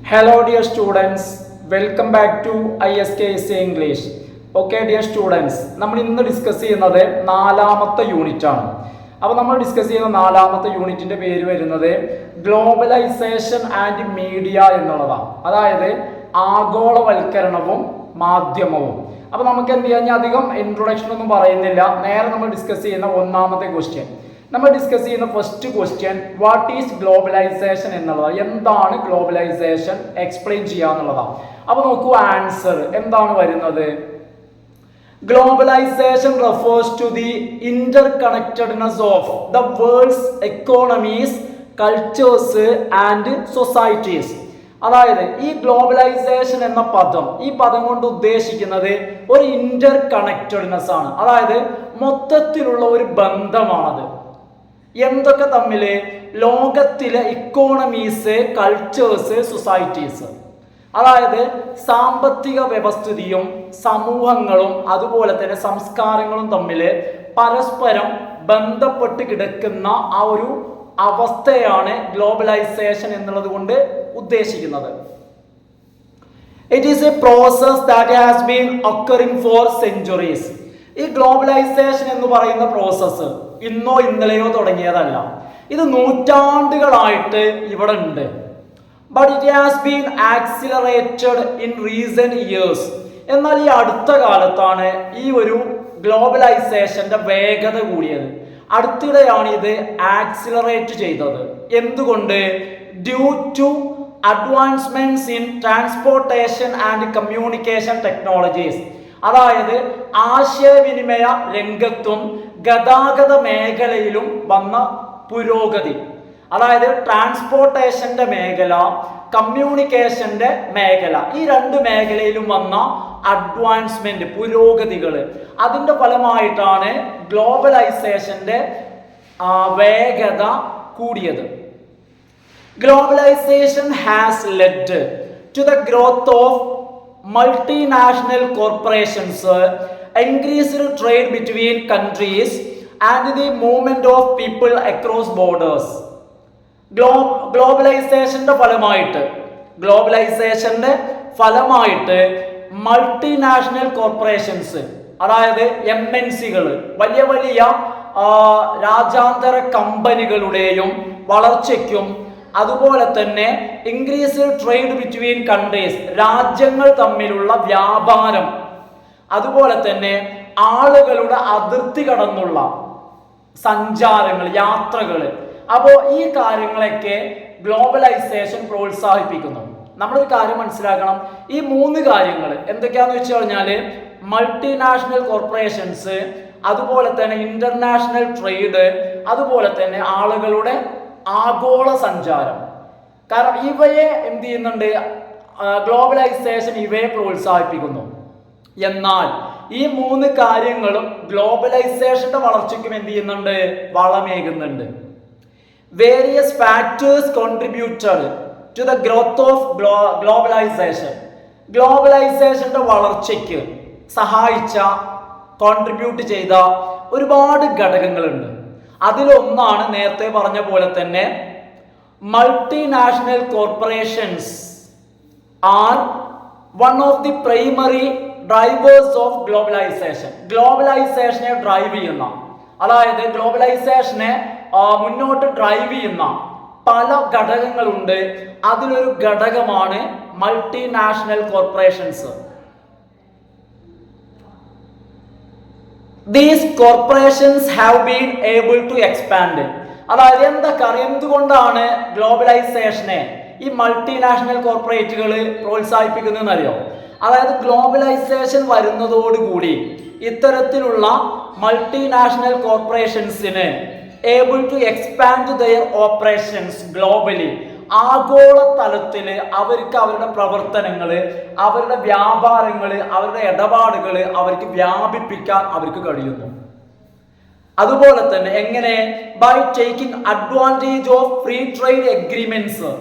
Hello dear students, welcome back to ISKSA English. Okay dear students, നമ്മൾ ഇന്ന് discuss ചെയ്യുന്നത് നാലാമത്തെ യൂണിറ്റ് ആണ്. അപ്പോൾ നമ്മൾ ഡിസ്കസ് ചെയ്യുന്ന നാലാമത്തെ യൂണിറ്റിന്റെ പേര് വരുന്നത് ഗ്ലോബലൈസേഷൻ ആൻഡ് മീഡിയ എന്നുള്ളതാണ്. അതായത് ആഗോളവൽക്കരണവും മാധ്യമവും. അപ്പോൾ നമുക്ക് എന്ത് ചെയ്യാൻ അധികം ഇൻട്രൊഡക്ഷൻ ഒന്നും പറയുന്നില്ല, നേരെ നമ്മൾ ഡിസ്കസ് ചെയ്യുന്ന ഒന്നാമത്തെ ക്വസ്റ്റ്യൻ. നമ്മൾ ഡിസ്കസ് ചെയ്യുന്ന first question, what is globalisation എന്നുള്ളതാണ്. എന്താണ് ഗ്ലോബലൈസേഷൻ, എക്സ്പ്ലെയിൻ ചെയ്യാന്നുള്ളതാണ്. അപ്പോൾ നോക്കൂ, ആൻസർ എന്താണ് വരുന്നത്. Globalisation refers to the interconnectedness of the world's economies, cultures and societies. അതായത് ഈ ഗ്ലോബലൈസേഷൻ എന്ന പദം, ഈ പദം കൊണ്ട് ഉദ്ദേശിക്കുന്നത് ഒരു ഇന്റർ കണക്റ്റഡ്നെസ് ആണ്. അതായത് മൊത്തത്തിലുള്ള ഒരു ബന്ധമാണത്. എന്തൊക്കെ തമ്മില്? ലോകത്തിലെ ഇക്കോണമീസ്, കൾച്ചേഴ്സ്, സൊസൈറ്റീസ്. അതായത് സാമ്പത്തിക വ്യവസ്ഥിതിയും സമൂഹങ്ങളും അതുപോലെ തന്നെ സംസ്കാരങ്ങളും തമ്മിൽ പരസ്പരം ബന്ധപ്പെട്ട് കിടക്കുന്ന ആ ഒരു അവസ്ഥയാണ് ഗ്ലോബലൈസേഷൻ എന്നുള്ളത് കൊണ്ട് ഉദ്ദേശിക്കുന്നത്. It is a process that has been occurring for centuries. ഈ ഗ്ലോബലൈസേഷൻ എന്ന് പറയുന്ന പ്രോസസ്സ് ഇന്നോ ഇന്നലെയോ തുടങ്ങിയതല്ല, ഇത് നൂറ്റാണ്ടുകളായിട്ട് ഇവിടെ ഉണ്ട്. But it has been accelerated in recent years. എന്നാൽ ഈ അടുത്ത കാലത്താണ് ഈ ഒരു ഗ്ലോബലൈസേഷന്റെ വേഗത കൂടിയത്. അടുത്തിടെയാണ് ഇത് ആക്സിലറേറ്റ് ചെയ്തത്. എന്തുകൊണ്ട്? Due to advancements in transportation and communication technologies. അതായത് ആശയവിനിമയ രംഗത്തും ഗതാഗത മേഖലയിലും വന്ന പുരോഗതി. അതായത് ട്രാൻസ്പോർട്ടേഷന്റെ മേഖല, കമ്മ്യൂണിക്കേഷന്റെ മേഖല, ഈ രണ്ട് മേഖലയിലും വന്ന അഡ്വാൻസ്മെന്റ്, പുരോഗതികൾ, അതിന്റെ ഫലമായിട്ടാണ് ഗ്ലോബലൈസേഷന്റെ വേഗത കൂടിയത്. Globalization has led to the growth of multinational corporations, increased trade between countries and the movement of people across borders. ഗ്ലോബലൈസേഷന്റെ ഫലമായിട്ട് മൾട്ടിനാഷണൽ കോർപ്പറേഷൻസ്, അതായത് MNCകൾ, വലിയ വലിയ രാജ്യാന്തര കമ്പനികളുടെയും വളർച്ചയ്ക്കും അതുപോലെ തന്നെ ഇൻക്രീസ്ഡ് ട്രേഡ് ബിറ്റ്വീൻ കൺട്രീസ്, രാജ്യങ്ങൾ തമ്മിലുള്ള വ്യാപാരം, അതുപോലെ തന്നെ ആളുകളുടെ അതിർത്തി കടന്നുള്ള സഞ്ചാരങ്ങൾ, യാത്രകൾ. അപ്പോൾ ഈ കാര്യങ്ങളൊക്കെ ഗ്ലോബലൈസേഷൻ പ്രോത്സാഹിപ്പിക്കുന്നു. നമ്മളൊരു കാര്യം മനസ്സിലാക്കണം, ഈ മൂന്ന് കാര്യങ്ങൾ എന്തൊക്കെയാന്ന് വെച്ച് കഴിഞ്ഞാൽ മൾട്ടിനാഷണൽ കോർപ്പറേഷൻസ്, അതുപോലെ തന്നെ ഇന്റർനാഷണൽ ട്രേഡ്, അതുപോലെ തന്നെ ആളുകളുടെ ആഗോള സഞ്ചാരം. കാരണം ഇവയെ എന്ത് ചെയ്യുന്നുണ്ട്, ഗ്ലോബലൈസേഷൻ ഇവയെ പ്രോത്സാഹിപ്പിക്കുന്നു. എന്നാൽ ഈ മൂന്ന് കാര്യങ്ങളും ഗ്ലോബലൈസേഷന്റെ വളർച്ചയ്ക്കും എന്ത് ചെയ്യുന്നുണ്ട്, വളമേകുന്നുണ്ട്. Various factors contributed to the growth of globalisation. ഗ്ലോബലൈസേഷന്റെ വളർച്ചയ്ക്ക് സഹായിച്ച, കോൺട്രിബ്യൂട്ട് ചെയ്ത ഒരുപാട് ഘടകങ്ങളുണ്ട്. അതിലൊന്നാണ് നേരത്തെ പറഞ്ഞ പോലെ തന്നെ multinational corporations are one of the primary drivers of globalisation. ഗ്ലോബലൈസേഷനെ ഡ്രൈവ് ചെയ്യുന്ന, അതായത് ഗ്ലോബലൈസേഷനെ മുന്നോട്ട് ഡ്രൈവ് ചെയ്യുന്ന പല ഘടകങ്ങളുണ്ട്. അതിലൊരു ഘടകമാണ് multinational corporations. These corporations have been able to expand. അതായത് എന്തുകൊണ്ടാണ് ഗ്ലോബലൈസേഷനെ ഈ മൾട്ടിനാഷണൽ കോർപ്പറേറ്റുകൾ പ്രോത്സാഹിപ്പിക്കുന്നതെന്ന് അറിയോ? അതായത് ഗ്ലോബലൈസേഷൻ വരുന്നതോടുകൂടി ഇത്തരത്തിലുള്ള മൾട്ടിനാഷണൽ കോർപ്പറേഷൻസിന് able to expand their operations globally. ആഗോള തലത്തിൽ അവർക്ക് അവരുടെ പ്രവർത്തനങ്ങൾ, അവരുടെ വ്യാപാരങ്ങൾ, അവരുടെ ഇടപാടുകൾ അവർക്ക് വ്യാപിപ്പിക്കാൻ അവർക്ക് കഴിയുന്നു. അതുപോലെ തന്നെ എങ്ങനെ? By taking advantage of free trade agreements.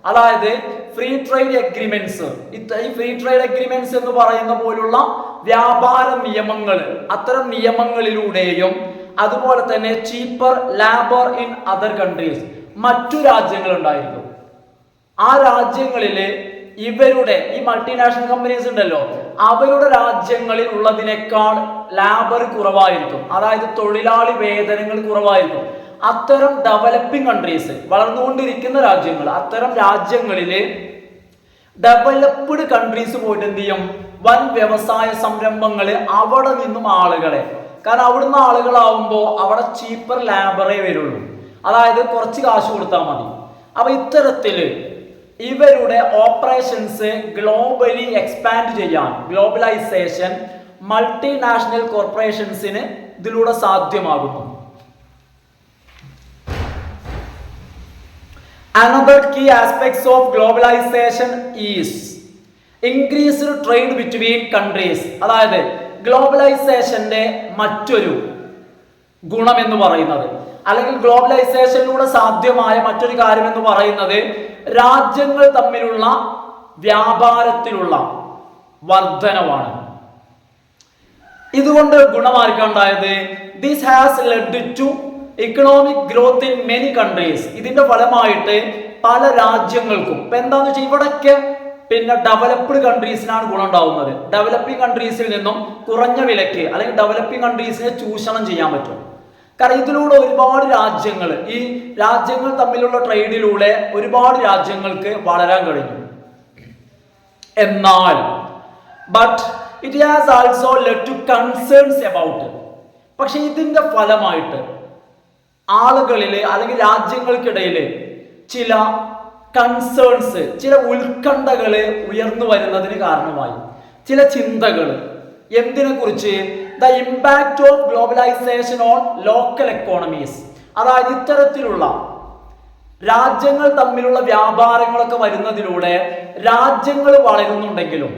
അതായത് ഫ്രീ ട്രേഡ് എഗ്രിമെന്റ്സ്, ഈ ഫ്രീ ട്രേഡ് എഗ്രിമെന്റ്സ് എന്ന് പറയുന്ന പോലുള്ള വ്യാപാര നിയമങ്ങൾ, അത്തരം നിയമങ്ങളിലൂടെയും അതുപോലെ തന്നെ cheaper labour in other countries, മറ്റു രാജ്യങ്ങളുണ്ടായിരുന്നു. ആ രാജ്യങ്ങളിൽ ഇവരുടെ ഈ മൾട്ടിനാഷണൽ കമ്പനീസ് ഉണ്ടല്ലോ, അവരുടെ രാജ്യങ്ങളിൽ ഉള്ളതിനേക്കാൾ ലാബർ കുറവായിരിക്കും, അതായത് തൊഴിലാളി വേതനങ്ങൾ കുറവായിരിക്കും. അത്തരം ഡെവലപ്പിംഗ് കൺട്രീസ്, വളർന്നുകൊണ്ടിരിക്കുന്ന രാജ്യങ്ങൾ, അത്തരം രാജ്യങ്ങളില് ഡെവലപ്ഡ് കൺട്രീസ് പോയിട്ട് എന്ത് ചെയ്യും, വൻ വ്യവസായ സംരംഭങ്ങള് അവിടെ നിന്നും ആളുകളെ, കാരണം അവിടുന്ന് ആളുകളാവുമ്പോൾ അവിടെ ചീപ്പർ ലാബറേ വരുള്ളൂ, അതായത് കുറച്ച് കാശ് കൊടുത്താൽ മതി. അപ്പൊ ഇത്തരത്തില് ഇവരുടെ ഓപ്പറേഷൻസ് ഗ്ലോബലി എക്സ്പാൻഡ് ചെയ്യാൻ ഗ്ലോബലൈസേഷൻ മൾട്ടിനാഷണൽ കോർപ്പറേഷൻസിന് ഇതിലൂടെ സാധ്യമാകുന്നു. Another key aspects of globalization is increased trade between countries. അതായത് ഗ്ലോബലൈസേഷന്റെ മറ്റൊരു ഗുണം എന്ന് പറയുന്നത്, അല്ലെങ്കിൽ ഗ്ലോബലൈസേഷനിലൂടെ സാധ്യമായ മറ്റൊരു കാര്യം എന്ന് പറയുന്നത് രാജ്യങ്ങൾ തമ്മിലുള്ള വ്യാപാരത്തിലുള്ള വർധനവാണ്. ഇതുകൊണ്ട് ഗുണമാർക്കുണ്ടായത്, this has led to economic growth in many countries. ഇതിന്റെ ഫലമായിട്ട് പല രാജ്യങ്ങൾക്കും ഇപ്പൊ എന്താന്ന് വെച്ചാൽ ഇവിടൊക്കെ പിന്നെ ഡെവലപ്ഡ് കൺട്രീസിനാണ് ഗുണം ഉണ്ടാവുന്നത്. ഡെവലപ്പിംഗ് കൺട്രീസിൽ നിന്നും കുറഞ്ഞ വിലക്ക് അല്ലെങ്കിൽ ഡെവലപ്പിംഗ് കൺട്രീസിനെ ചൂഷണം ചെയ്യാൻ പറ്റും. കാരണം ഇതിലൂടെ ഒരുപാട് രാജ്യങ്ങൾ, ഈ രാജ്യങ്ങൾ തമ്മിലുള്ള ട്രേഡിലൂടെ ഒരുപാട് രാജ്യങ്ങൾക്ക് വളരാൻ കഴിഞ്ഞു. എന്നാൽ but it has also led to concerns about, പക്ഷെ ഇതിന്റെ ഫലമായിട്ട് ആളുകളില് അല്ലെങ്കിൽ രാജ്യങ്ങൾക്കിടയില് ചില കൺസേൺസ്, ചില ഉത്കണ്ഠകള് ഉയർന്നു വരുന്നതിന് കാരണമായി. ചില ചിന്തകൾ എന്തിനെ കുറിച്ച്, the impact of globalisation on local economies. അതായത് ഇത്തരത്തിലുള്ള രാജ്യങ്ങൾ തമ്മിലുള്ള വ്യാപാരങ്ങളൊക്കെ വരുന്നതിലൂടെ രാജ്യങ്ങൾ വളരുന്നുണ്ടെങ്കിലും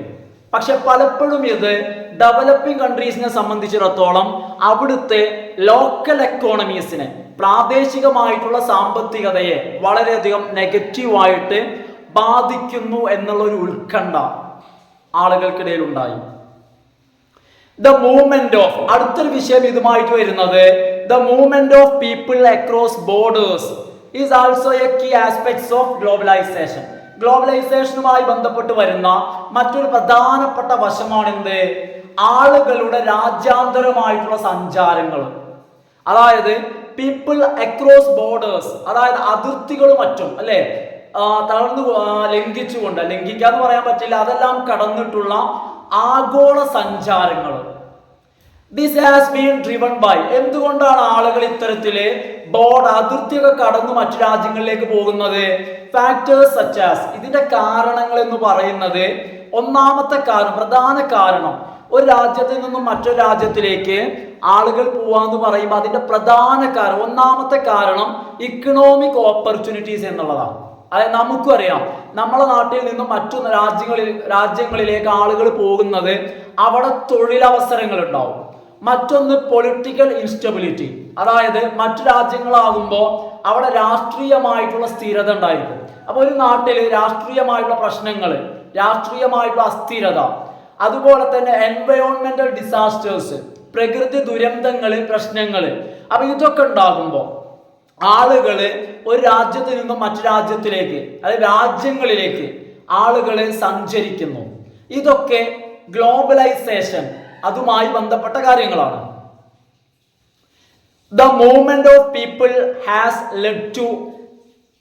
പക്ഷെ പലപ്പോഴും ഇത് ഡെവലപ്പിംഗ് കൺട്രീസിനെ സംബന്ധിച്ചിടത്തോളം അവിടുത്തെ ലോക്കൽ എക്കോണമീസിനെ, പ്രാദേശികമായിട്ടുള്ള സാമ്പത്തികതയെ വളരെയധികം നെഗറ്റീവായിട്ട് ബാധിക്കുന്നു എന്നുള്ള ഒരു ഉത്കണ്ഠ ആളുകൾക്കിടയിൽ ഉണ്ടായി. ദ മൂവ്മെന്റ് ഓഫ്, അടുത്തൊരു വിഷയം ഇതുമായിട്ട് വരുന്നത്, the movement of people across borders is also a key aspects of globalisation. ഗ്ലോബലൈസേഷനുമായി ബന്ധപ്പെട്ട് വരുന്ന മറ്റൊരു പ്രധാനപ്പെട്ട വശമാണ് എന്ത്, ആളുകളുടെ രാജ്യാന്തരമായിട്ടുള്ള സഞ്ചാരങ്ങൾ. അതായത് പീപ്പിൾ അക്രോസ് ബോർഡേഴ്സ്, അതായത് അതിർത്തികളും മറ്റും അല്ലെ തളർന്നു ലംഘിച്ചുകൊണ്ട്, ലംഘിക്കാന്ന് പറയാൻ പറ്റില്ല, അതെല്ലാം കടന്നിട്ടുള്ള ആഗോള സഞ്ചാരങ്ങൾ. This has been driven by, എന്തുകൊണ്ടാണ് ആളുകൾ ഇത്തരത്തില് അതിർത്തിയൊക്കെ കടന്നു മറ്റു രാജ്യങ്ങളിലേക്ക് പോകുന്നത്? ഫാക്ടേഴ്സ് സച്ച് ആസ്, ഇതിന്റെ കാരണങ്ങൾ എന്ന് പറയുന്നത്, ഒന്നാമത്തെ കാരണം, പ്രധാന കാരണം, ഒരു രാജ്യത്തിൽ നിന്നും മറ്റൊരു രാജ്യത്തിലേക്ക് ആളുകൾ പോവാന്ന് പറയുമ്പോൾ അതിന്റെ പ്രധാന കാരണം, ഒന്നാമത്തെ കാരണം ഇക്കണോമിക് ഓപ്പർച്യൂണിറ്റീസ് എന്നുള്ളതാണ്. അതായത് നമുക്കും അറിയാം, നമ്മളെ നാട്ടിൽ നിന്നും മറ്റു രാജ്യങ്ങളിലേക്ക് ആളുകൾ പോകുന്നത് അവിടെ തൊഴിലവസരങ്ങൾ ഉണ്ടാവും. മറ്റൊന്ന് പൊളിറ്റിക്കൽ ഇൻസ്റ്റബിലിറ്റി, അതായത് മറ്റു രാജ്യങ്ങളാകുമ്പോൾ അവിടെ രാഷ്ട്രീയമായിട്ടുള്ള സ്ഥിരത ഉണ്ടായിരിക്കും. അപ്പൊ ഒരു നാട്ടില് രാഷ്ട്രീയമായിട്ടുള്ള പ്രശ്നങ്ങൾ, രാഷ്ട്രീയമായിട്ടുള്ള അസ്ഥിരത, അതുപോലെ തന്നെ എൻവയോൺമെന്റൽ ഡിസാസ്റ്റേഴ്സ്, പ്രകൃതി ദുരന്തങ്ങള്, പ്രശ്നങ്ങള്, അപ്പൊ ഇതൊക്കെ ഉണ്ടാകുമ്പോൾ ആളുകള് ഒരു രാജ്യത്ത് നിന്നും മറ്റു രാജ്യത്തിലേക്ക്, അതായത് രാജ്യങ്ങളിലേക്ക് ആളുകള് സഞ്ചരിക്കുന്നു. ഇതൊക്കെ ഗ്ലോബലൈസേഷൻ അതുമായി ബന്ധപ്പെട്ട കാര്യങ്ങളാണ്. The movement of people has led to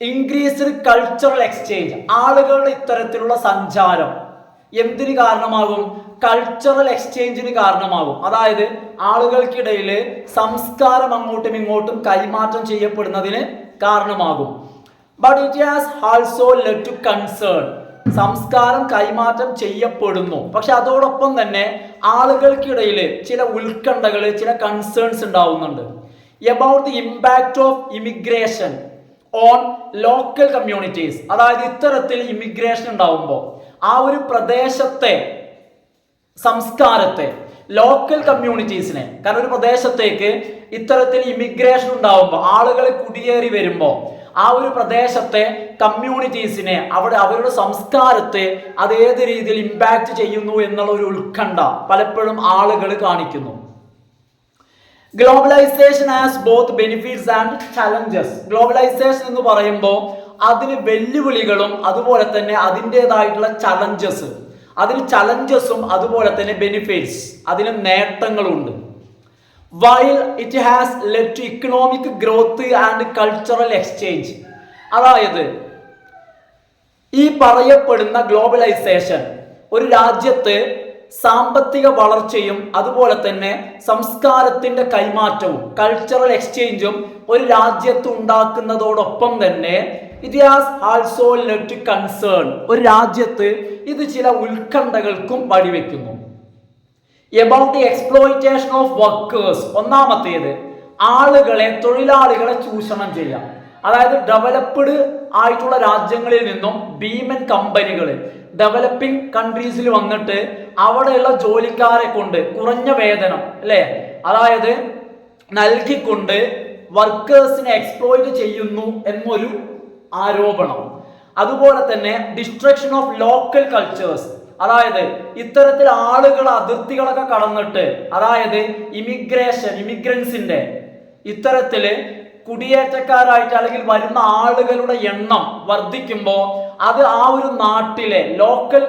increased cultural exchange. ആളുകളുടെ ഇത്തരത്തിലുള്ള സഞ്ചാരം എന്തിന് കാരണമാകും? കൾച്ചറൽ എക്സ്ചേഞ്ചിന് കാരണമാകും. അതായത് ആളുകൾക്കിടയിൽ സംസ്കാരം അങ്ങോട്ടും ഇങ്ങോട്ടും കൈമാറ്റം ചെയ്യപ്പെടുന്നതിന് കാരണമാകും. But it has also led to concern, സംസ്കാരം കൈമാറ്റം ചെയ്യപ്പെടുന്നു, പക്ഷെ അതോടൊപ്പം തന്നെ ആളുകൾക്കിടയിൽ ചില ഉത്കണ്ഠകൾ, ചില കൺസേൺസ് ഉണ്ടാവുന്നുണ്ട്. About the impact of immigration on local communities. അതായത് ഇത്തരത്തിൽ ഇമിഗ്രേഷൻ ഉണ്ടാവുമ്പോൾ ആ ഒരു പ്രദേശത്തെ സംസ്കാരത്തെ, ലോക്കൽ കമ്മ്യൂണിറ്റീസിനെ, കാരണം ഒരു പ്രദേശത്തേക്ക് ഇത്തരത്തിൽ ഇമിഗ്രേഷൻ ഉണ്ടാവുമ്പോൾ, ആളുകൾ കുടിയേറി വരുമ്പോൾ ആ ഒരു പ്രദേശത്തെ കമ്മ്യൂണിറ്റീസിനെ, അവിടെ അവരുടെ സംസ്കാരത്തെ അത് ഏത് രീതിയിൽ ഇമ്പാക്ട് ചെയ്യുന്നു എന്നുള്ള ഒരു ഉത്കണ്ഠ പലപ്പോഴും ആളുകൾ കാണിക്കുന്നു. Globalisation has both benefits and challenges. Globalisation എന്ന് പറയുമ്പോൾ അതിന് വെല്ലുവിളികളും അതുപോലെ തന്നെ അതിൻ്റെതായിട്ടുള്ള ചലഞ്ചസും അതുപോലെ തന്നെ ബെനിഫിറ്റ്സ്, അതിന് നേട്ടങ്ങളുണ്ട്. While it has led to economic growth and cultural exchange, അതായത് ഈ പറയപ്പെടുന്ന ഗ്ലോബലൈസേഷൻ ഒരു രാജ്യത്ത് സാമ്പത്തിക വളർച്ചയും അതുപോലെ തന്നെ സംസ്കാരത്തിന്റെ കൈമാറ്റവും കൾച്ചറൽ എക്സ്ചേഞ്ചും ഒരു രാജ്യത്ത് ഉണ്ടാക്കുന്നതോടൊപ്പം തന്നെ it has also led to concern, ഒരു രാജ്യത്ത് ഇത് ചില ഉത്കണ്ഠകൾക്കും വഴിവെക്കുന്നു. About the exploitation of workers, ഒന്നാമത്തേത് തൊഴിലാളികളെ ചൂഷണം ചെയ്യാം. അതായത് ഡെവലപ്ഡ് ആയിട്ടുള്ള രാജ്യങ്ങളിൽ നിന്നും ഭീമൻ കമ്പനികൾ ഡെവലപ്പിംഗ് കൺട്രീസിൽ വന്നിട്ട് അവിടെയുള്ള ജോലിക്കാരെ കൊണ്ട് കുറഞ്ഞ വേതനം അതായത് നൽകിക്കൊണ്ട് വർക്കേഴ്സിനെ എക്സ്പ്ലോയിറ്റ് ചെയ്യുന്നു എന്നൊരു ആരോപണം. അതുപോലെ തന്നെ ഡിസ്ട്രക്ഷൻ ഓഫ് ലോക്കൽ കൾച്ചേഴ്സ്, അതായത് ഇത്തരത്തിൽ അതിർത്തികളൊക്കെ കടന്നിട്ട്, അതായത് ഇമിഗ്രൻസിന്റെ ഇത്തരത്തില് കുടിയേറ്റക്കാരായിട്ട് അല്ലെങ്കിൽ വരുന്ന ആളുകളുടെ എണ്ണം വർദ്ധിക്കുമ്പോൾ അത് ആ ഒരു നാട്ടിലെ ലോക്കൽ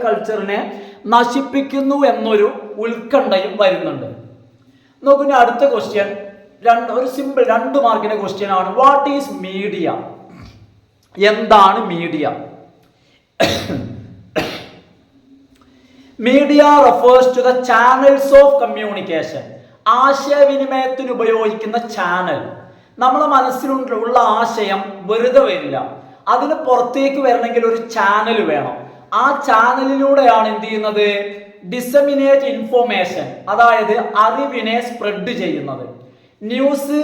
കൾച്ചറിനെ നശിപ്പിക്കുന്നു എന്നൊരു ഉത്കണ്ഠയും വരുന്നുണ്ട്. നോക്കൂ, അടുത്ത ക്വസ്റ്റ്യൻ ഒരു സിമ്പിൾ 2 മാർക്കിന്റെ ക്വസ്റ്റ്യൻ ആണ്. What is media? എന്താണ് media? Media refers to the channels of communication, ആശയവിനിമയത്തിന് ഉപയോഗിക്കുന്ന ചാനൽ. നമ്മളെ മനസ്സിലുള്ള ആശയം വെറുതെ വരില്ല, അതിന് പുറത്തേക്ക് വരണമെങ്കിൽ ഒരു ചാനൽ വേണം. ആ ചാനലിലൂടെയാണ് എന്ത് ചെയ്യുന്നത്? ഡിസമിനേറ്റ് ഇൻഫോർമേഷൻ, അതായത് അറിവിനെ സ്പ്രെഡ് ചെയ്യുന്നത്. News,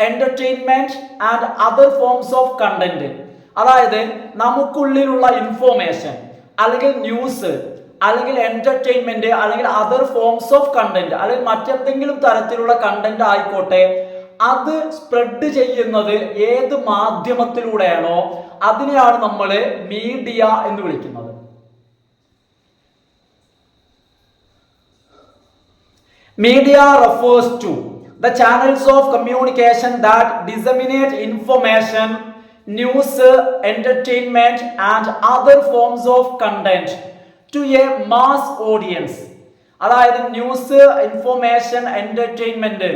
entertainment and other forms of content, അതായത് നമുക്കുള്ളിലുള്ള ഇൻഫോർമേഷൻ അല്ലെങ്കിൽ ന്യൂസ് അല്ലെങ്കിൽ എന്റർടൈൻമെന്റ് അല്ലെങ്കിൽ അതർ ഫോംസ് ഓഫ് കണ്ടന്റ് അല്ലെങ്കിൽ മറ്റെന്തെങ്കിലും തരത്തിലുള്ള കണ്ടന്റ് ആയിക്കോട്ടെ, അത് സ്പ്രെഡ് ചെയ്യുന്നത് ഏത് മാധ്യമത്തിലൂടെയാണോ അതിനെയാണ് നമ്മൾ മീഡിയ എന്ന് വിളിക്കുന്നത്. Media refers to the channels of communication that disseminate information, news, entertainment and other forms of content to a mass audience. അതായത് ന്യൂസ്, ഇൻഫോർമേഷൻ, എന്റർടൈൻമെന്റ്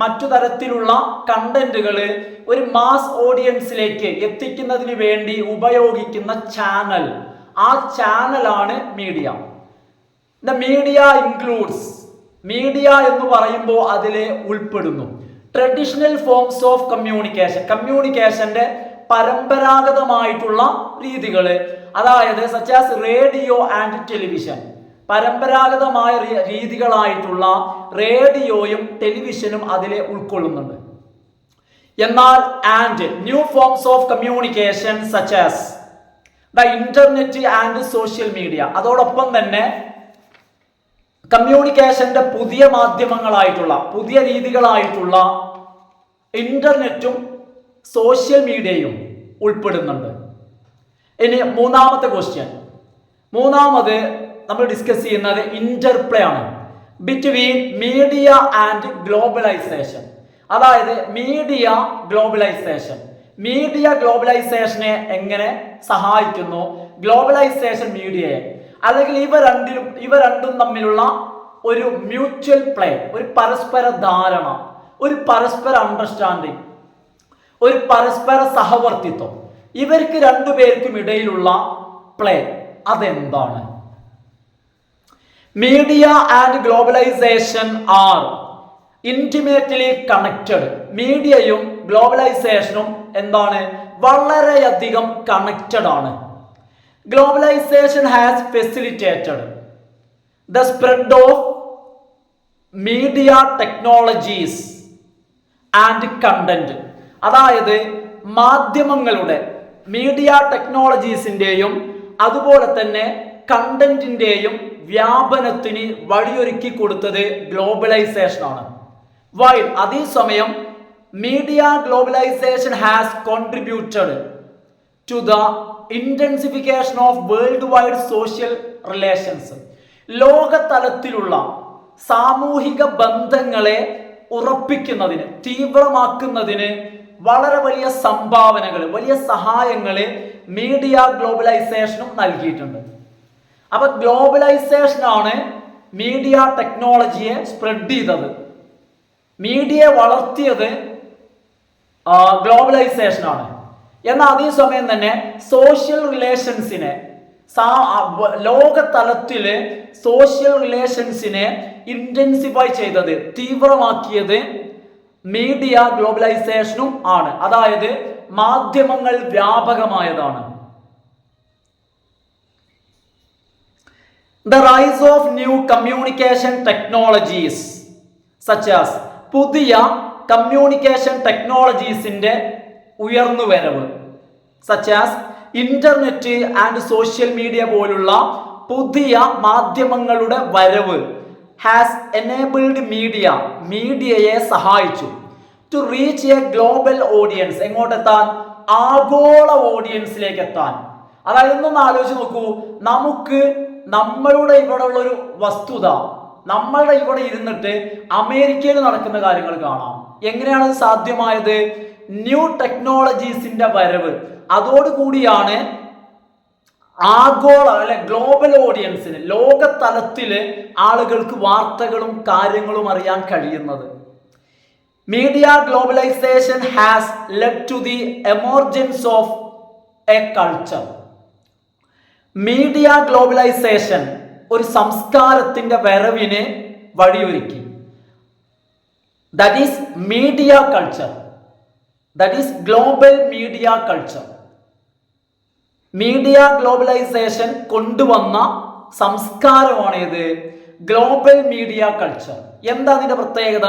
മറ്റു തരത്തിലുള്ള കണ്ടന്റുകൾ ഒരു മാസ് ഓഡിയൻസിലേക്ക് എത്തിക്കുന്നതിന് വേണ്ടി ഉപയോഗിക്കുന്ന ചാനൽ, ആ ചാനലാണ് media. The media includes, media എന്ന് പറയുമ്പോൾ അതിൽ ഉൾപ്പെടുന്നു ട്രഡീഷണൽ ഫോംസ് ഓഫ് കമ്മ്യൂണിക്കേഷന്റെ പരമ്പരാഗതമായിട്ടുള്ള രീതികൾ, അതായത് such as radio and television. പരമ്പരാഗതമായ രീതികളായിട്ടുള്ള റേഡിയോയും ടെലിവിഷനും അതിലെ ഉൾക്കൊള്ളുന്നുണ്ട്. എന്നാൽ and new forms of communication such as the internet and social media, അതോടൊപ്പം തന്നെ കമ്മ്യൂണിക്കേഷന്റെ പുതിയ മാധ്യമങ്ങളായിട്ടുള്ള പുതിയ രീതികളായിട്ടുള്ള ഇന്റർനെറ്റും സോഷ്യൽ മീഡിയയും ഉൾപ്പെടുന്നുണ്ട്. ഇനി മൂന്നാമത്തെ ക്വസ്റ്റ്യൻ, മൂന്നാമത് നമ്മൾ ഡിസ്കസ് ചെയ്യുന്നത് ഇന്റർപ്ലേ ആണ് ബിറ്റ്വീൻ മീഡിയ ആൻഡ് ഗ്ലോബലൈസേഷൻ. അതായത് മീഡിയ ഗ്ലോബലൈസേഷനെ എങ്ങനെ സഹായിക്കുന്നു, ഗ്ലോബലൈസേഷൻ മീഡിയയെ, അല്ലെങ്കിൽ ഇവ രണ്ടും തമ്മിലുള്ള ഒരു മ്യൂച്വൽ പ്ലേ, ഒരു പരസ്പര ധാരണ, ഒരു പരസ്പര അണ്ടർസ്റ്റാൻഡിങ്, ഒരു പരസ്പര സഹവർത്തിത്വം, ഇവർക്ക് രണ്ടുപേർക്കും ഇടയിലുള്ള പ്ലേ അതെന്താണ്? Media and globalisation are intimately connected. മീഡിയയും ഗ്ലോബലൈസേഷനും എന്താണ്? വളരെയധികം കണക്റ്റഡ് ആണ്. Globalization has facilitated the spread of media technologies and content. അതായത് മാധ്യമങ്ങളുടെ മീഡിയ ടെക്നോളജീസിൻ്റെയും അതുപോലെ തന്നെ കണ്ടന്റിൻ്റെയും വ്യാപനത്തിന് വഴിയൊരുക്കി കൊടുത്തത് ഗ്ലോബലൈസേഷൻ ആണ്. വൈൽ അതേസമയം media globalisation has contributed to the intensification of world wide social relations. ലോകതലത്തിലുള്ള സാമൂഹിക ബന്ധങ്ങളെ ഉറപ്പിക്കുന്നതിന്, തീവ്രമാക്കുന്നതിന് വളരെ വലിയ സംഭാവനകൾ, വലിയ സഹായങ്ങൾ മീഡിയ ഗ്ലോബലൈസേഷനും നൽകിയിട്ടുണ്ട്. അപ്പൊ ഗ്ലോബലൈസേഷനാണ് മീഡിയ ടെക്നോളജിയെ സ്പ്രെഡ് ചെയ്തത്. മീഡിയയെ വളർത്തിയത് ഗ്ലോബലൈസേഷനാണ്. എന്നാൽ അതേസമയം തന്നെ സോഷ്യൽ റിലേഷൻസിനെ, ലോകതലത്തില് സോഷ്യൽ റിലേഷൻസിനെ ഇന്റൻസിഫൈ ചെയ്തത്, തീവ്രമാക്കിയത് മീഡിയ ഗ്ലോബലൈസേഷനും ആണ്. അതായത് മാധ്യമങ്ങൾ വ്യാപകമായതാണ്. The rise of new communication technologies such as പുതിയ കമ്മ്യൂണിക്കേഷൻ ടെക്നോളജീസിന്റെ ഉയർന്നുവരവ്, such as internet and social media പോലുള്ള പുതിയ മാധ്യമങ്ങളുടെ വരവ് ഹാസ് എനേബിൾഡ് മീഡിയയെ സഹായിച്ചു to reach a global audience. എങ്ങോട്ടെത്താൻ? ആഗോള ഓഡിയൻസിലേക്ക് എത്താൻ. അതായത് ഒന്നൊന്ന് ആലോചിച്ച് നോക്കൂ, നമുക്ക് നമ്മളുടെ ഇവിടെ ഉള്ള ഒരു വസ്തുത, നമ്മളുടെ ഇവിടെ ഇരുന്നിട്ട് അമേരിക്കയിൽ നടക്കുന്ന കാര്യങ്ങൾ കാണാം. എങ്ങനെയാണ് അത് സാധ്യമായത്? ന്യൂ ടെക്നോളജീസിന്റെ വരവ്. അതോടുകൂടിയാണ് ആഗോള ഗ്ലോബൽ ഓഡിയൻസിന്, ലോകതലത്തില് ആളുകൾക്ക് വാർത്തകളും കാര്യങ്ങളും അറിയാൻ കഴിയുന്നത്. Media globalisation has led to the emergence of a culture. Media globalisation ഒരു സംസ്കാരത്തിന്റെ വരവിന് വഴിയൊരുക്കി. That is media culture, that is global media culture. Media globalisation കൊണ്ടുവന്ന സംസ്കാരമാണ് ഇത്, ഗ്ലോബൽ മീഡിയ കൾച്ചർ. എന്താ അതിന്റെ പ്രത്യേകത?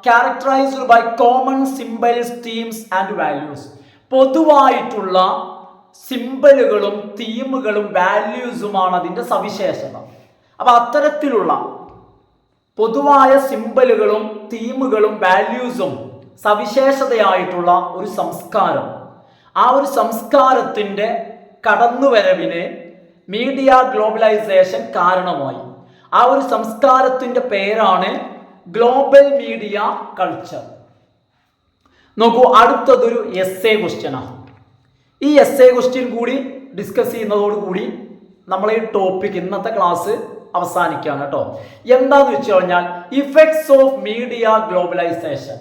Characterised by common symbols, themes and values. പൊതുവായിട്ടുള്ള സിംബലുകളും തീമുകളും വാല്യൂസുമാണ് അതിന്റെ സവിശേഷത. അപ്പൊ അത്തരത്തിലുള്ള പൊതുവായ സിംബലുകളും തീമുകളും വാല്യൂസും സവിശേഷതയായിട്ടുള്ള ഒരു സംസ്കാരം, ആ ഒരു സംസ്കാരത്തിന്റെ കടന്നുവരവിന് മീഡിയ ഗ്ലോബലൈസേഷൻ കാരണമായി. ആ ഒരു സംസ്കാരത്തിന്റെ പേരാണ് ഗ്ലോബൽ മീഡിയ കൾച്ചർ. നോക്കൂ, അടുത്തതൊരു എസ്സേ ക്വസ്റ്റ്യനാണ്. ഈ എസ്സേ ക്വസ്റ്റ്യൻ കൂടി ഡിസ്കസ് ചെയ്യുന്നതോടുകൂടി നമ്മൾ ഈ ടോപ്പിക് ഇന്നത്തെ ക്ലാസ് അവസാനിക്കുകയാണ് കേട്ടോ. എന്താന്ന് വെച്ച് കഴിഞ്ഞാൽ effects of media globalisation.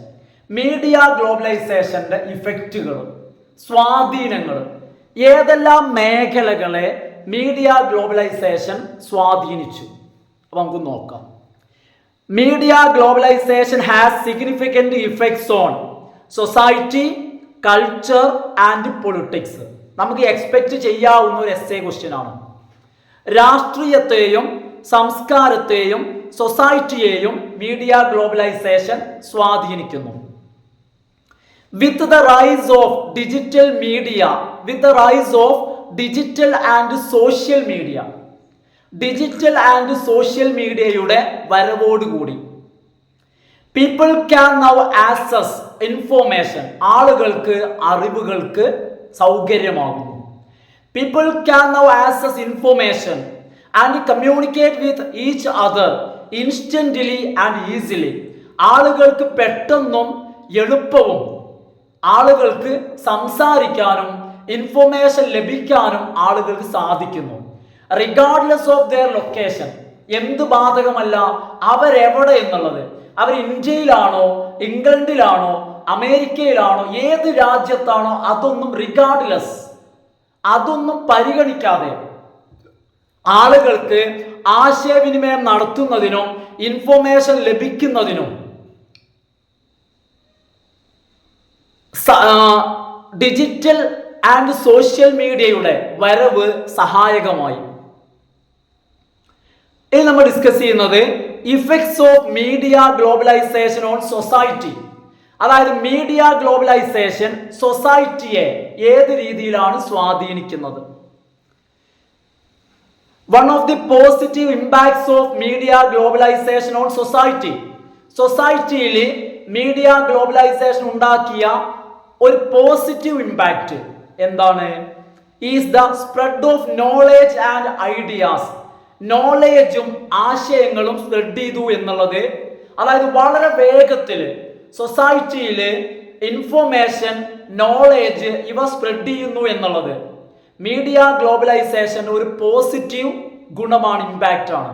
Media ഗ്ലോബലൈസേഷന്റെ ഇഫക്റ്റുകൾ, സ്വാധീനങ്ങൾ, ഏതെല്ലാം മേഖലകളെ മീഡിയ ഗ്ലോബലൈസേഷൻ സ്വാധീനിച്ചു അപ്പൊ നമുക്ക് നോക്കാം. Media globalisation has significant effects on society, culture and politics. നമുക്ക് എക്സ്പെക്ട് ചെയ്യാവുന്ന ഒരു എസ്സേ ക്വസ്റ്റ്യൻ ആണ്. രാഷ്ട്രീയത്തെയും സംസ്കാരത്തെയും സൊസൈറ്റിയെയും മീഡിയ ഗ്ലോബലൈസേഷൻ സ്വാധീനിക്കുന്നു. With the rise of digital media, with the rise of digital and social media, digital and social മീഡിയയുടെ വരവോടുകൂടി people can now access information, ആളുകൾക്ക് അറിവുകൾക്ക് സൗകര്യമാകുന്നു. People can now access information and communicate with each other instantly and easily. ആളുകൾക്ക് പെട്ടെന്നും എളുപ്പവും ആളുകൾക്ക് സംസാരിക്കാനും ഇൻഫോർമേഷൻ ലഭിക്കാനും ആളുകൾക്ക് സാധിക്കുന്നു. റിഗാർഡ്ലെസ് ഓഫ് ദെയർ ലൊക്കേഷൻ, എന്ത് ബാധകമല്ല അവരെവിടെ എന്നുള്ളത്, അവർ ഇന്ത്യയിലാണോ ഇംഗ്ലണ്ടിലാണോ അമേരിക്കയിലാണോ ഏത് രാജ്യത്താണോ അതൊന്നും റിഗാർഡ്ലെസ്, അതൊന്നും പരിഗണിക്കാതെ ആളുകൾക്ക് ആശയവിനിമയം നടത്തുന്നതിനും ഇൻഫോർമേഷൻ ലഭിക്കുന്നതിനും ഡിജിറ്റൽ ആൻഡ് സോഷ്യൽ മീഡിയയുടെ വരവ് സഹായകമായി. ഇനി നമ്മൾ ഡിസ്കസ് ചെയ്യുന്നത് effects of media globalisation on society. അതായത് മീഡിയ ഗ്ലോബലൈസേഷൻ സൊസൈറ്റിയെ ഏത് രീതിയിലാണ് സ്വാധീനിക്കുന്നത്. One of the positive impacts of media globalisation on society, സൊസൈറ്റിയിൽ മീഡിയ ഗ്ലോബലൈസേഷൻ ഉണ്ടാക്കിയ ഒരു പോസിറ്റീവ് ഇമ്പാക്റ്റ് എന്താണ്? Is the spread of knowledge and ideas. നോളേജും ആശയങ്ങളും സ്പ്രെഡ് ചെയ്തു എന്നുള്ളത്, അതായത് വളരെ വേഗത്തിൽ സൊസൈറ്റിയിൽ ഇൻഫോർമേഷൻ, നോളേജ് ഇവ സ്പ്രെഡ് ചെയ്യുന്നു എന്നുള്ളത് മീഡിയ ഗ്ലോബലൈസേഷൻ ഒരു പോസിറ്റീവ് ഗുണമാണ്, ഇമ്പാക്റ്റ് ആണ്.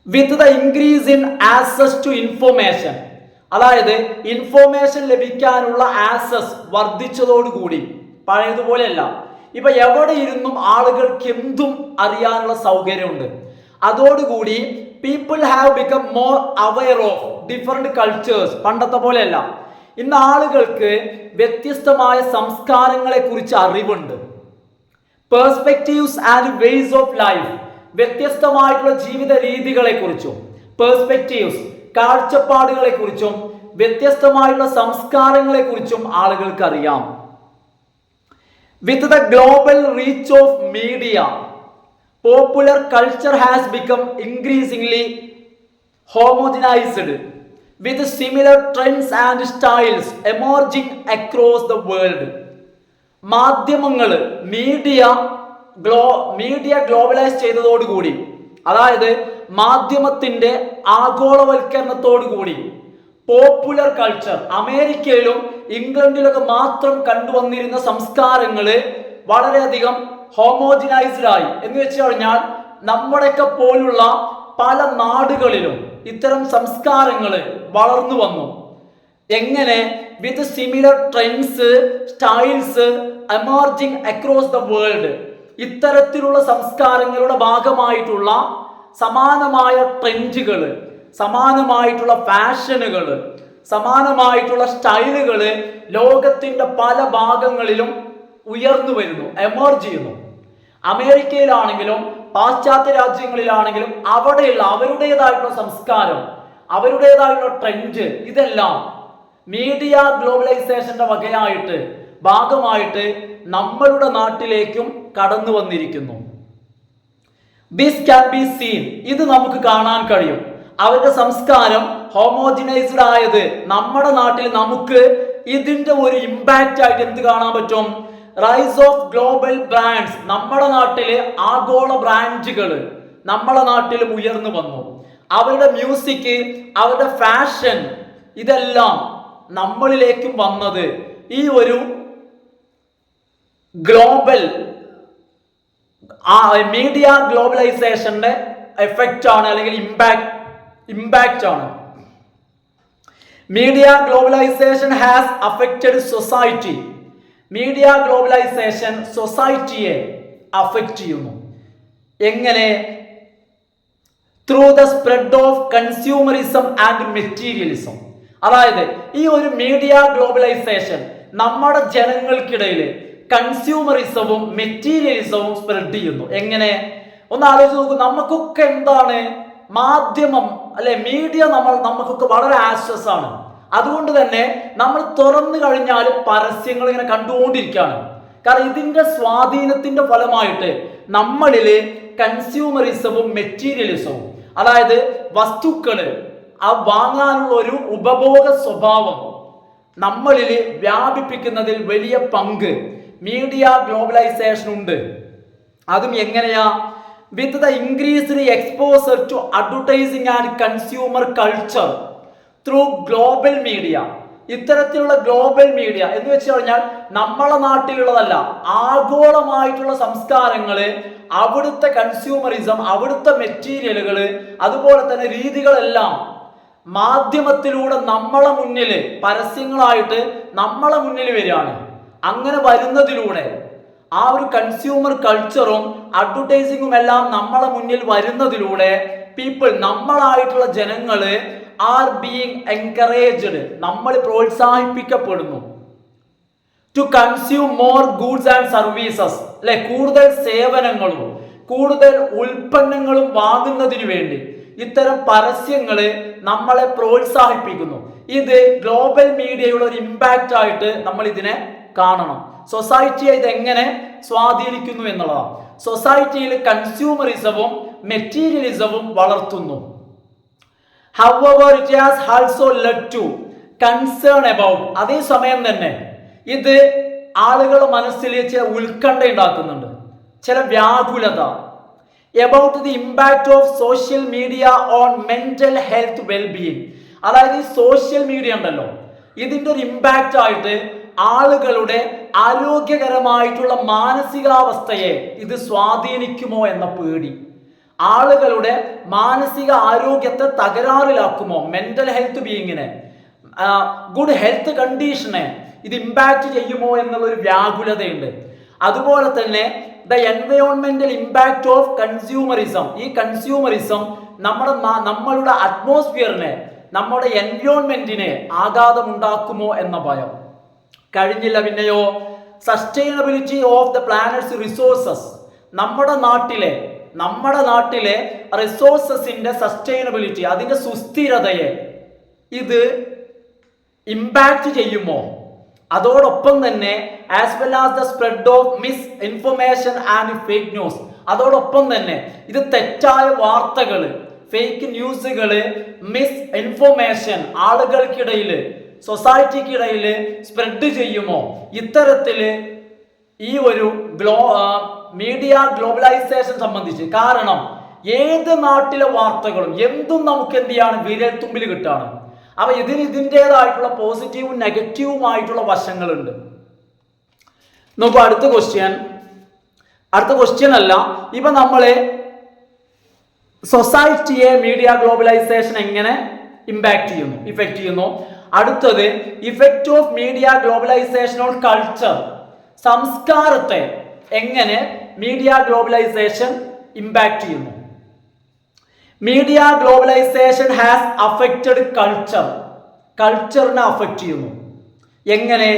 With the increase in access to information, അതായത് ഇൻഫോർമേഷൻ ലഭിക്കാനുള്ള ആക്സസ് വർദ്ധിച്ചതോടുകൂടി, പഴയതുപോലെയല്ല, ഇപ്പൊ എവിടെ ഇരുന്നും ആളുകൾക്ക് എന്തും അറിയാനുള്ള സൗകര്യമുണ്ട്. അതോടുകൂടി people have become more aware of different cultures. പണ്ടത്തെ പോലെയല്ല, ഇന്ന് ആളുകൾക്ക് വ്യത്യസ്തമായ സംസ്കാരങ്ങളെ കുറിച്ച് അറിവുണ്ട്. Perspectives and ways of life, വ്യത്യസ്തമായിട്ടുള്ള ജീവിത രീതികളെ കുറിച്ചും പെർസ്പെക്റ്റീവ്സ് കാഴ്ചപ്പാടുകളെ കുറിച്ചും വ്യത്യസ്തമായിട്ടുള്ള സംസ്കാരങ്ങളെ കുറിച്ചും ആളുകൾക്ക് അറിയാം. With the global reach of media, popular culture has become increasingly homogenised with similar trends and styles emerging across the world. മാധ്യമങ്ങൾ മീഡിയ ഗ്ലോബലൈസ് ചെയ്തതോടുകൂടി, അതായത് മാധ്യമത്തിന്റെ ആഗോളവൽക്കരണത്തോടുകൂടി പോപ്പുലർ കൾച്ചർ, അമേരിക്കയിലും ഇംഗ്ലണ്ടിലൊക്കെ മാത്രം കണ്ടുവന്നിരുന്ന സംസ്കാരങ്ങൾ വളരെയധികം ഹോമോജനൈസ്ഡ് ആയി. എന്ന് വെച്ച് കഴിഞ്ഞാൽ നമ്മുടെയൊക്കെ പോലുള്ള പല നാടുകളിലും ഇത്തരം സംസ്കാരങ്ങൾ വളർന്നു വന്നു. എങ്ങനെ? വിത്ത് similar trends, styles emerging across the world. ഇത്തരത്തിലുള്ള സംസ്കാരങ്ങളുടെ ഭാഗമായിട്ടുള്ള സമാനമായ ട്രെൻഡുകൾ, സമാനമായിട്ടുള്ള ഫാഷനുകൾ, സമാനമായിട്ടുള്ള സ്റ്റൈലുകൾ ലോകത്തിന്റെ പല ഭാഗങ്ങളിലും ഉയർന്നു വരുന്നു, എമർജ് ചെയ്യുന്നു. അമേരിക്കയിലാണെങ്കിലും പാശ്ചാത്യ രാജ്യങ്ങളിലാണെങ്കിലും അവിടെയുള്ള അവരുടേതായിട്ടുള്ള സംസ്കാരം, അവരുടേതായിട്ടുള്ള ട്രെൻഡ്, ഇതെല്ലാം മീഡിയ ഗ്ലോബലൈസേഷന്റെ വകയായിട്ട് ഭാഗമായിട്ട് നമ്മളുടെ നാട്ടിലേക്കും കടന്നു വന്നിരിക്കുന്നു. ദിസ് ക്യാൻ ബി സീൻ, ഇത് നമുക്ക് കാണാൻ കഴിയും. അവരുടെ സംസ്കാരം ഹോമോജിനൈസ്ഡ് ആയത് നമ്മുടെ നാട്ടിൽ നമുക്ക് ഇതിന്റെ ഒരു ഇമ്പാക്റ്റ് ആയിട്ട് എന്ത് കാണാൻ പറ്റും? റൈസ് ഓഫ് ഗ്ലോബൽ ബ്രാൻഡ്സ്, നമ്മുടെ നാട്ടില് ആഗോള ബ്രാൻഡുകൾ നമ്മുടെ നാട്ടിലും ഉയർന്നു വന്നു. അവരുടെ മ്യൂസിക്, അവരുടെ ഫാഷൻ, ഇതെല്ലാം നമ്മളിലേക്കും വന്നത് ഈ ഒരു ഗ്ലോബൽ മീഡിയ ഗ്ലോബലൈസേഷന്റെ എഫക്റ്റ് ആണ്, അല്ലെങ്കിൽ ഇമ്പാക്റ്റ് ആണ്. Media globalisation has affected society. Media globalisation സൊസൈറ്റിയെ അഫക്റ്റ് ചെയ്യുന്നു. എങ്ങനെ? Through the spread of consumerism and materialism. അതായത് ഈ ഒരു മീഡിയ ഗ്ലോബലൈസേഷൻ നമ്മുടെ ജനങ്ങൾക്കിടയിൽ കൺസ്യൂമറിസവും മെറ്റീരിയലിസവും സ്പ്രെഡ് ചെയ്യുന്നു. എങ്ങനെ? ഒന്ന് ആലോചിച്ച് നോക്കൂ. നമുക്കൊക്കെ എന്താണ് മാധ്യമം, അല്ലെ, മീഡിയ നമുക്കൊക്കെ വളരെ ആക്സസ് ആണ്. അതുകൊണ്ട് തന്നെ നമ്മൾ തുറന്നു കഴിഞ്ഞാൽ പരസ്യങ്ങൾ ഇങ്ങനെ കണ്ടുകൊണ്ടിരിക്കുകയാണ്. കാരണം ഇതിന്റെ സ്വാധീനത്തിന്റെ ഫലമായിട്ട് നമ്മളില് കൺസ്യൂമറിസവും മെറ്റീരിയലിസവും, അതായത് വസ്തുക്കള് വാങ്ങാനുള്ള ഒരു ഉപഭോഗ സ്വഭാവം നമ്മളിൽ വ്യാപിപ്പിക്കുന്നതിൽ വലിയ പങ്ക് മീഡിയ ഗ്ലോബലൈസേഷൻ ഉണ്ട്. അതും എങ്ങനെയാ? With the increased exposure to advertising and consumer culture through global media. ഇത്തരത്തിലുള്ള ഗ്ലോബൽ മീഡിയ എന്ന് വെച്ച് കഴിഞ്ഞാൽ നമ്മളെ നാട്ടിലുള്ളതല്ല, ആഗോളമായിട്ടുള്ള സംസ്കാരങ്ങള്, അവിടുത്തെ കൺസ്യൂമറിസം, അവിടുത്തെ മെറ്റീരിയലുകൾ, അതുപോലെ തന്നെ രീതികളെല്ലാം മാധ്യമത്തിലൂടെ നമ്മളെ മുന്നിൽ പരസ്യങ്ങളായിട്ട് നമ്മളെ മുന്നിൽ വരികയാണ്. അങ്ങനെ വരുന്നതിലൂടെ ആ ഒരു കൺസ്യൂമർ കൾച്ചറും അഡ്വർടൈസിങ്ങും എല്ലാം നമ്മളെ മുന്നിൽ വരുന്നതിലൂടെ പീപ്പിൾ, നമ്മളായിട്ടുള്ള ജനങ്ങള് ആർ ബീയിങ് എൻകറേജ്ഡ്, നമ്മൾ പ്രോത്സാഹിപ്പിക്കപ്പെടുന്നു to consume more goods and services, അല്ലെ, കൂടുതൽ സേവനങ്ങളും കൂടുതൽ ഉൽപ്പന്നങ്ങളും വാങ്ങുന്നതിന് വേണ്ടി ഇത്തരം പരസ്യങ്ങള് നമ്മളെ പ്രോത്സാഹിപ്പിക്കുന്നു. ഇത് ഗ്ലോബൽ മീഡിയയുടെ ഒരു ഇമ്പാക്റ്റ് ആയിട്ട് നമ്മൾ ഇതിനെ കാണണം. സൊസൈറ്റിയെ ഇത് എങ്ങനെ സ്വാധീനിക്കുന്നു എന്നുള്ളതാണ്. സൊസൈറ്റിയിൽ കൺസ്യൂമറിസവും മെറ്റീരിയലിസവും വളർത്തുന്നു. However, it has also led to concern about, അതേസമയം തന്നെ ഇത് ആളുകളുടെ മനസ്സിൽ ചില ഉത്കണ്ഠ ഉണ്ടാക്കുന്നുണ്ട്, ചില വ്യാകുലത. About the impact of social media on mental health well-being. അതായത് ഈ സോഷ്യൽ മീഡിയ ഉണ്ടല്ലോ, ഇതിന്റെ ഒരു ഇമ്പാക്റ്റ് ആയിട്ട് ആളുകളുടെ ആരോഗ്യകരമായിട്ടുള്ള മാനസികാവസ്ഥയെ ഇത് സ്വാധീനിക്കുമോ എന്ന പേടി, ആളുകളുടെ മാനസിക ആരോഗ്യത്തെ തകരാറിലാക്കുമോ, മെന്റൽ ഹെൽത്ത് ബീയിങ്ങിനെ, ഗുഡ് ഹെൽത്ത് കണ്ടീഷനെ ഇത് ഇമ്പാക്റ്റ് ചെയ്യുമോ എന്നുള്ളൊരു വ്യാകുലതയുണ്ട്. അതുപോലെ തന്നെ ദ എൻവയോൺമെന്റൽ ഇമ്പാക്റ്റ് ഓഫ് കൺസ്യൂമറിസം, ഈ കൺസ്യൂമറിസം നമ്മളുടെ അറ്റ്മോസ്ഫിയറിനെ, നമ്മുടെ എൻവയോൺമെന്റിനെ ആഘാതമുണ്ടാക്കുമോ എന്ന ഭയം. കഴിഞ്ഞില്ല പിന്നെയോ sustainability of the planets resources, നമ്മുടെ നാട്ടിലെ റിസോഴ്സസിന്റെ സസ്റ്റൈനബിലിറ്റി, അതിന്റെ സുസ്ഥിരതയെ ഇത് ഇമ്പാക്റ്റ് ചെയ്യുമോ? അതോടൊപ്പം തന്നെ as well as the spread of miss information and fake news, അതോടൊപ്പം തന്നെ ഇത് തെറ്റായ വാർത്തകൾ, ഫേക്ക് ന്യൂസുകൾ, മിസ് ഇൻഫർമേഷൻ ആളുകൾക്കിടയിൽ, സൊസൈറ്റിക്കിടയിൽ സ്പ്രെഡ് ചെയ്യുമോ? ഇത്തരത്തില് ഈ ഒരു മീഡിയ ഗ്ലോബലൈസേഷൻ സംബന്ധിച്ച്, കാരണം ഏത് നാട്ടിലെ വാർത്തകളും എന്തും നമുക്ക് എന്ത് ചെയ്യാണ്, വിരൽ തുമ്പിൽ കിട്ടാണ്. അപ്പൊ ഇതിൻ്റെതായിട്ടുള്ള പോസിറ്റീവും നെഗറ്റീവുമായിട്ടുള്ള വശങ്ങളുണ്ട്. നോക്കൂ, അടുത്ത ക്വസ്റ്റ്യൻ അല്ല, ഇപ്പൊ നമ്മള് സൊസൈറ്റിയെ മീഡിയ ഗ്ലോബലൈസേഷൻ എങ്ങനെ ഇഫക്റ്റ് ചെയ്യുന്നു. അടുത്തത് effect of media globalisation on culture, സംസ്കാരത്തെ എങ്ങനെ മീഡിയ ഗ്ലോബലൈസേഷൻ ഇമ്പാക്ട് ചെയ്യുന്നു. മീഡിയ ഗ്ലോബലൈസേഷൻ ഹാസ് അഫക്റ്റഡ് കൾച്ചറിനെ അഫക്റ്റ് ചെയ്യുന്നു. എങ്ങനെ?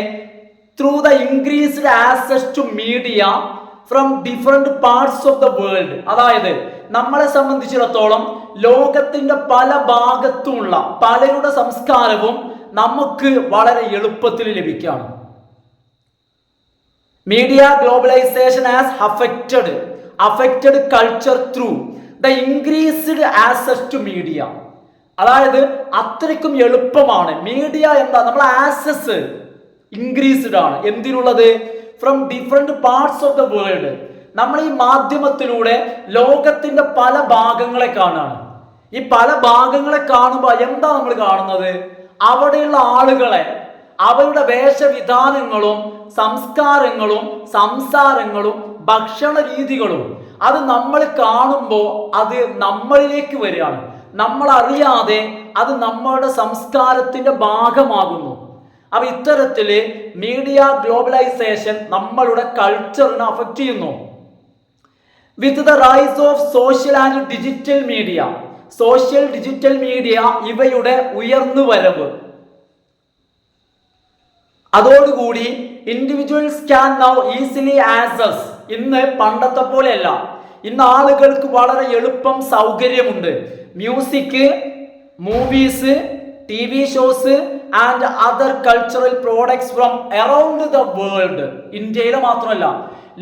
Through the increased access to media from different parts of the world. അതായത് നമ്മളെ സംബന്ധിച്ചിടത്തോളം ലോകത്തിന്റെ പല ഭാഗത്തുമുള്ള പലരുടെ സംസ്കാരവും നമുക്ക് വളരെ എളുപ്പത്തിൽ ലഭിക്കുകയാണ്. Media globalisation has affected culture through the increased access to media. അതായത് അത്രയ്ക്കും എളുപ്പമാണ് മീഡിയ. എന്താ? നമ്മൾ ആക്സസ് ഇൻക്രീസ്ഡ് ആണ്. എന്തിനുള്ളത്? From different parts of the world. നമ്മൾ ഈ മാധ്യമത്തിലൂടെ ലോകത്തിന്റെ പല ഭാഗങ്ങളെ കാണാണ്. ഈ പല ഭാഗങ്ങളെ കാണുമ്പോൾ എന്താ നമ്മൾ കാണുന്നത്? അവിടെയുള്ള ആളുകളെ, അവരുടെ വേഷവിധാനങ്ങളും സംസ്കാരങ്ങളും സംസാരങ്ങളും ഭക്ഷണ രീതികളും അത് നമ്മൾ കാണുമ്പോൾ അത് നമ്മളിലേക്ക് വരികയാണ്. നമ്മൾ അറിയാതെ അത് നമ്മളുടെ സംസ്കാരത്തിന്റെ ഭാഗമാകുന്നു. അപ്പൊ ഇത്തരത്തില് മീഡിയ ഗ്ലോബലൈസേഷൻ നമ്മളുടെ കൾച്ചറിനെ അഫക്റ്റ് ചെയ്യുന്നു. വിത്ത് the rise of social and digital media ഇവയുടെ ഉയർന്നുവരവ്, അതോടുകൂടി individuals can now easily access. ഇന്ന് പണ്ടത്തെ പോലെയല്ല, ഇന്ന് ആളുകൾക്ക് വളരെ എളുപ്പം സൗകര്യമുണ്ട്. Music, movies, TV shows and other cultural products from around the world. ഇന്ത്യയിലെ മാത്രമല്ല,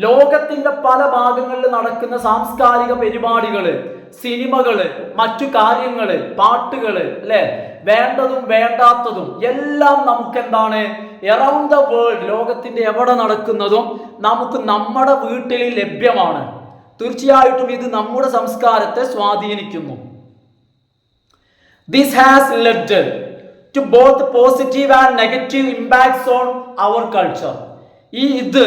ലോകത്തിന്റെ പല ഭാഗങ്ങളിൽ നടക്കുന്ന സാംസ്കാരിക പരിപാടികള്, സിനിമകള്, മറ്റു കാര്യങ്ങള്, പാട്ടുകള്, അല്ലെ, വേണ്ടതും വേണ്ടാത്തതും എല്ലാം നമുക്ക് എന്താണ്, അറൗണ്ട് ദ വേൾഡ്, ലോകത്തിന്റെ എവിടെ നടക്കുന്നതും നമുക്ക് നമ്മുടെ വീട്ടിൽ ലഭ്യമാണ്. തീർച്ചയായിട്ടും ഇത് നമ്മുടെ സംസ്കാരത്തെ സ്വാധീനിക്കുന്നു. This has led to both positive and negative impacts on our culture. ഇത്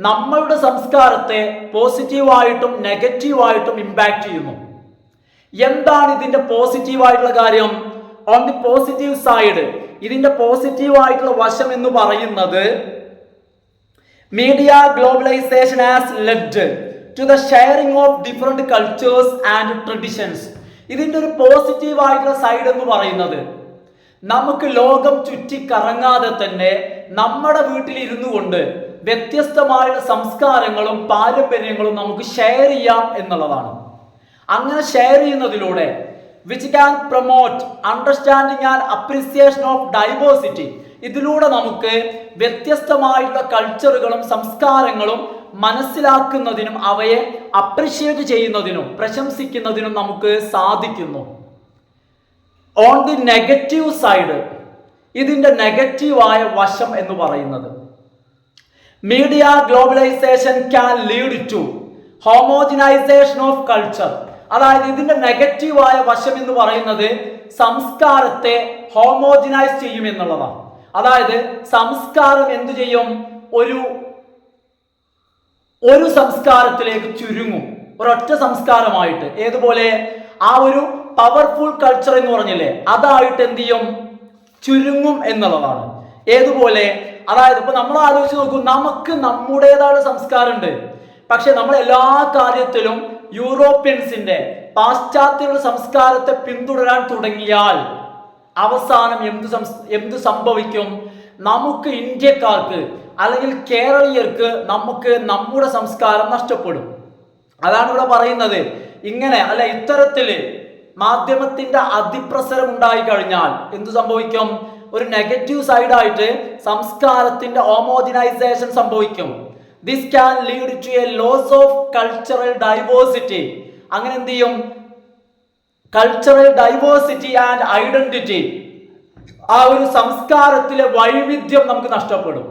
നമ്മളുടെ സംസ്കാരത്തെ പോസിറ്റീവായിട്ടും നെഗറ്റീവായിട്ടും ഇമ്പാക്ട് ചെയ്യുന്നു. എന്താണ് ഇതിന്റെ പോസിറ്റീവായിട്ടുള്ള കാര്യം? ഓൺ ദി പോസിറ്റീവ് സൈഡ്, ഇതിന്റെ പോസിറ്റീവായിട്ടുള്ള വശം എന്ന് പറയുന്നത് media globalisation has led to the sharing of different cultures and traditions. ഇതിന്റെ ഒരു പോസിറ്റീവായിട്ടുള്ള സൈഡ് എന്ന് പറയുന്നത് നമുക്ക് ലോകം ചുറ്റി കറങ്ങാതെ തന്നെ നമ്മുടെ വീട്ടിൽ ഇരുന്നു കൊണ്ട് വ്യത്യസ്തമായുള്ള സംസ്കാരങ്ങളും പാരമ്പര്യങ്ങളും നമുക്ക് ഷെയർ ചെയ്യാം എന്നുള്ളതാണ്. അങ്ങനെ ഷെയർ ചെയ്യുന്നതിലൂടെ which can promote understanding and appreciation of diversity. ഇതിലൂടെ നമുക്ക് വ്യത്യസ്തമായിട്ടുള്ള കൾച്ചറുകളും സംസ്കാരങ്ങളും മനസ്സിലാക്കുന്നതിനും അവയെ അപ്രിഷിയേറ്റ് ചെയ്യുന്നതിനും പ്രശംസിക്കുന്നതിനും നമുക്ക് സാധിക്കുന്നു. ഓൺ ദി നെഗറ്റീവ് സൈഡ്, ഇതിന്റെ നെഗറ്റീവായ വശം എന്ന് പറയുന്നത് media globalisation can lead to homogenisation of culture. അതായത് ഇതിന്റെ നെഗറ്റീവായ വശം എന്ന് പറയുന്നത് സംസ്കാരത്തെ ഹോമോജനൈസ് ചെയ്യും എന്നുള്ളതാണ്. അതായത് സംസ്കാരം എന്തു ചെയ്യും? ഒരു സംസ്കാരത്തിലേക്ക് ചുരുങ്ങും, ഒരൊറ്റ സംസ്കാരമായിട്ട്. ഏതുപോലെ? ആ ഒരു പവർഫുൾ കൾച്ചർ എന്ന് പറഞ്ഞില്ലേ, അതായിട്ട് എന്ത് ചെയ്യും? ചുരുങ്ങും എന്നുള്ളതാണ്. ഏതുപോലെ? അതായത് ഇപ്പൊ നമ്മൾ ആലോചിച്ച് നോക്കൂ, നമുക്ക് നമ്മുടേതായ സംസ്കാരമുണ്ട്. പക്ഷെ നമ്മൾ എല്ലാ കാര്യത്തിലും യൂറോപ്യൻസിന്റെ, പാശ്ചാത്യരുടെ സംസ്കാരത്തെ പിന്തുടരാൻ തുടങ്ങിയാൽ അവസാനം എന്ത് സംഭവിക്കും? നമുക്ക് ഇന്ത്യക്കാർക്ക് അല്ലെങ്കിൽ കേരളീയർക്ക് നമുക്ക് നമ്മുടെ സംസ്കാരം നഷ്ടപ്പെടും. അതാണ് ഇവിടെ പറയുന്നത്. ഇങ്ങനെ അല്ല, ഇത്തരത്തില് മാധ്യമത്തിന്റെ അതിപ്രസരം ഉണ്ടായി കഴിഞ്ഞാൽ എന്ത് സംഭവിക്കും? ഒരു നെഗറ്റീവ് സൈഡായിട്ട് സംസ്കാരത്തിന്റെ ഹോമോജനൈസേഷൻ സംഭവിക്കും. This can lead to a loss of cultural diversity. അങ്ങനെ എന്ത് ചെയ്യും? കൾച്ചറൽ ഡൈവേഴ്സിറ്റി ആൻഡ് ഐഡന്റിറ്റി, ആ ഒരു സംസ്കാരത്തിലെ വൈവിധ്യം നമുക്ക് നഷ്ടപ്പെടും.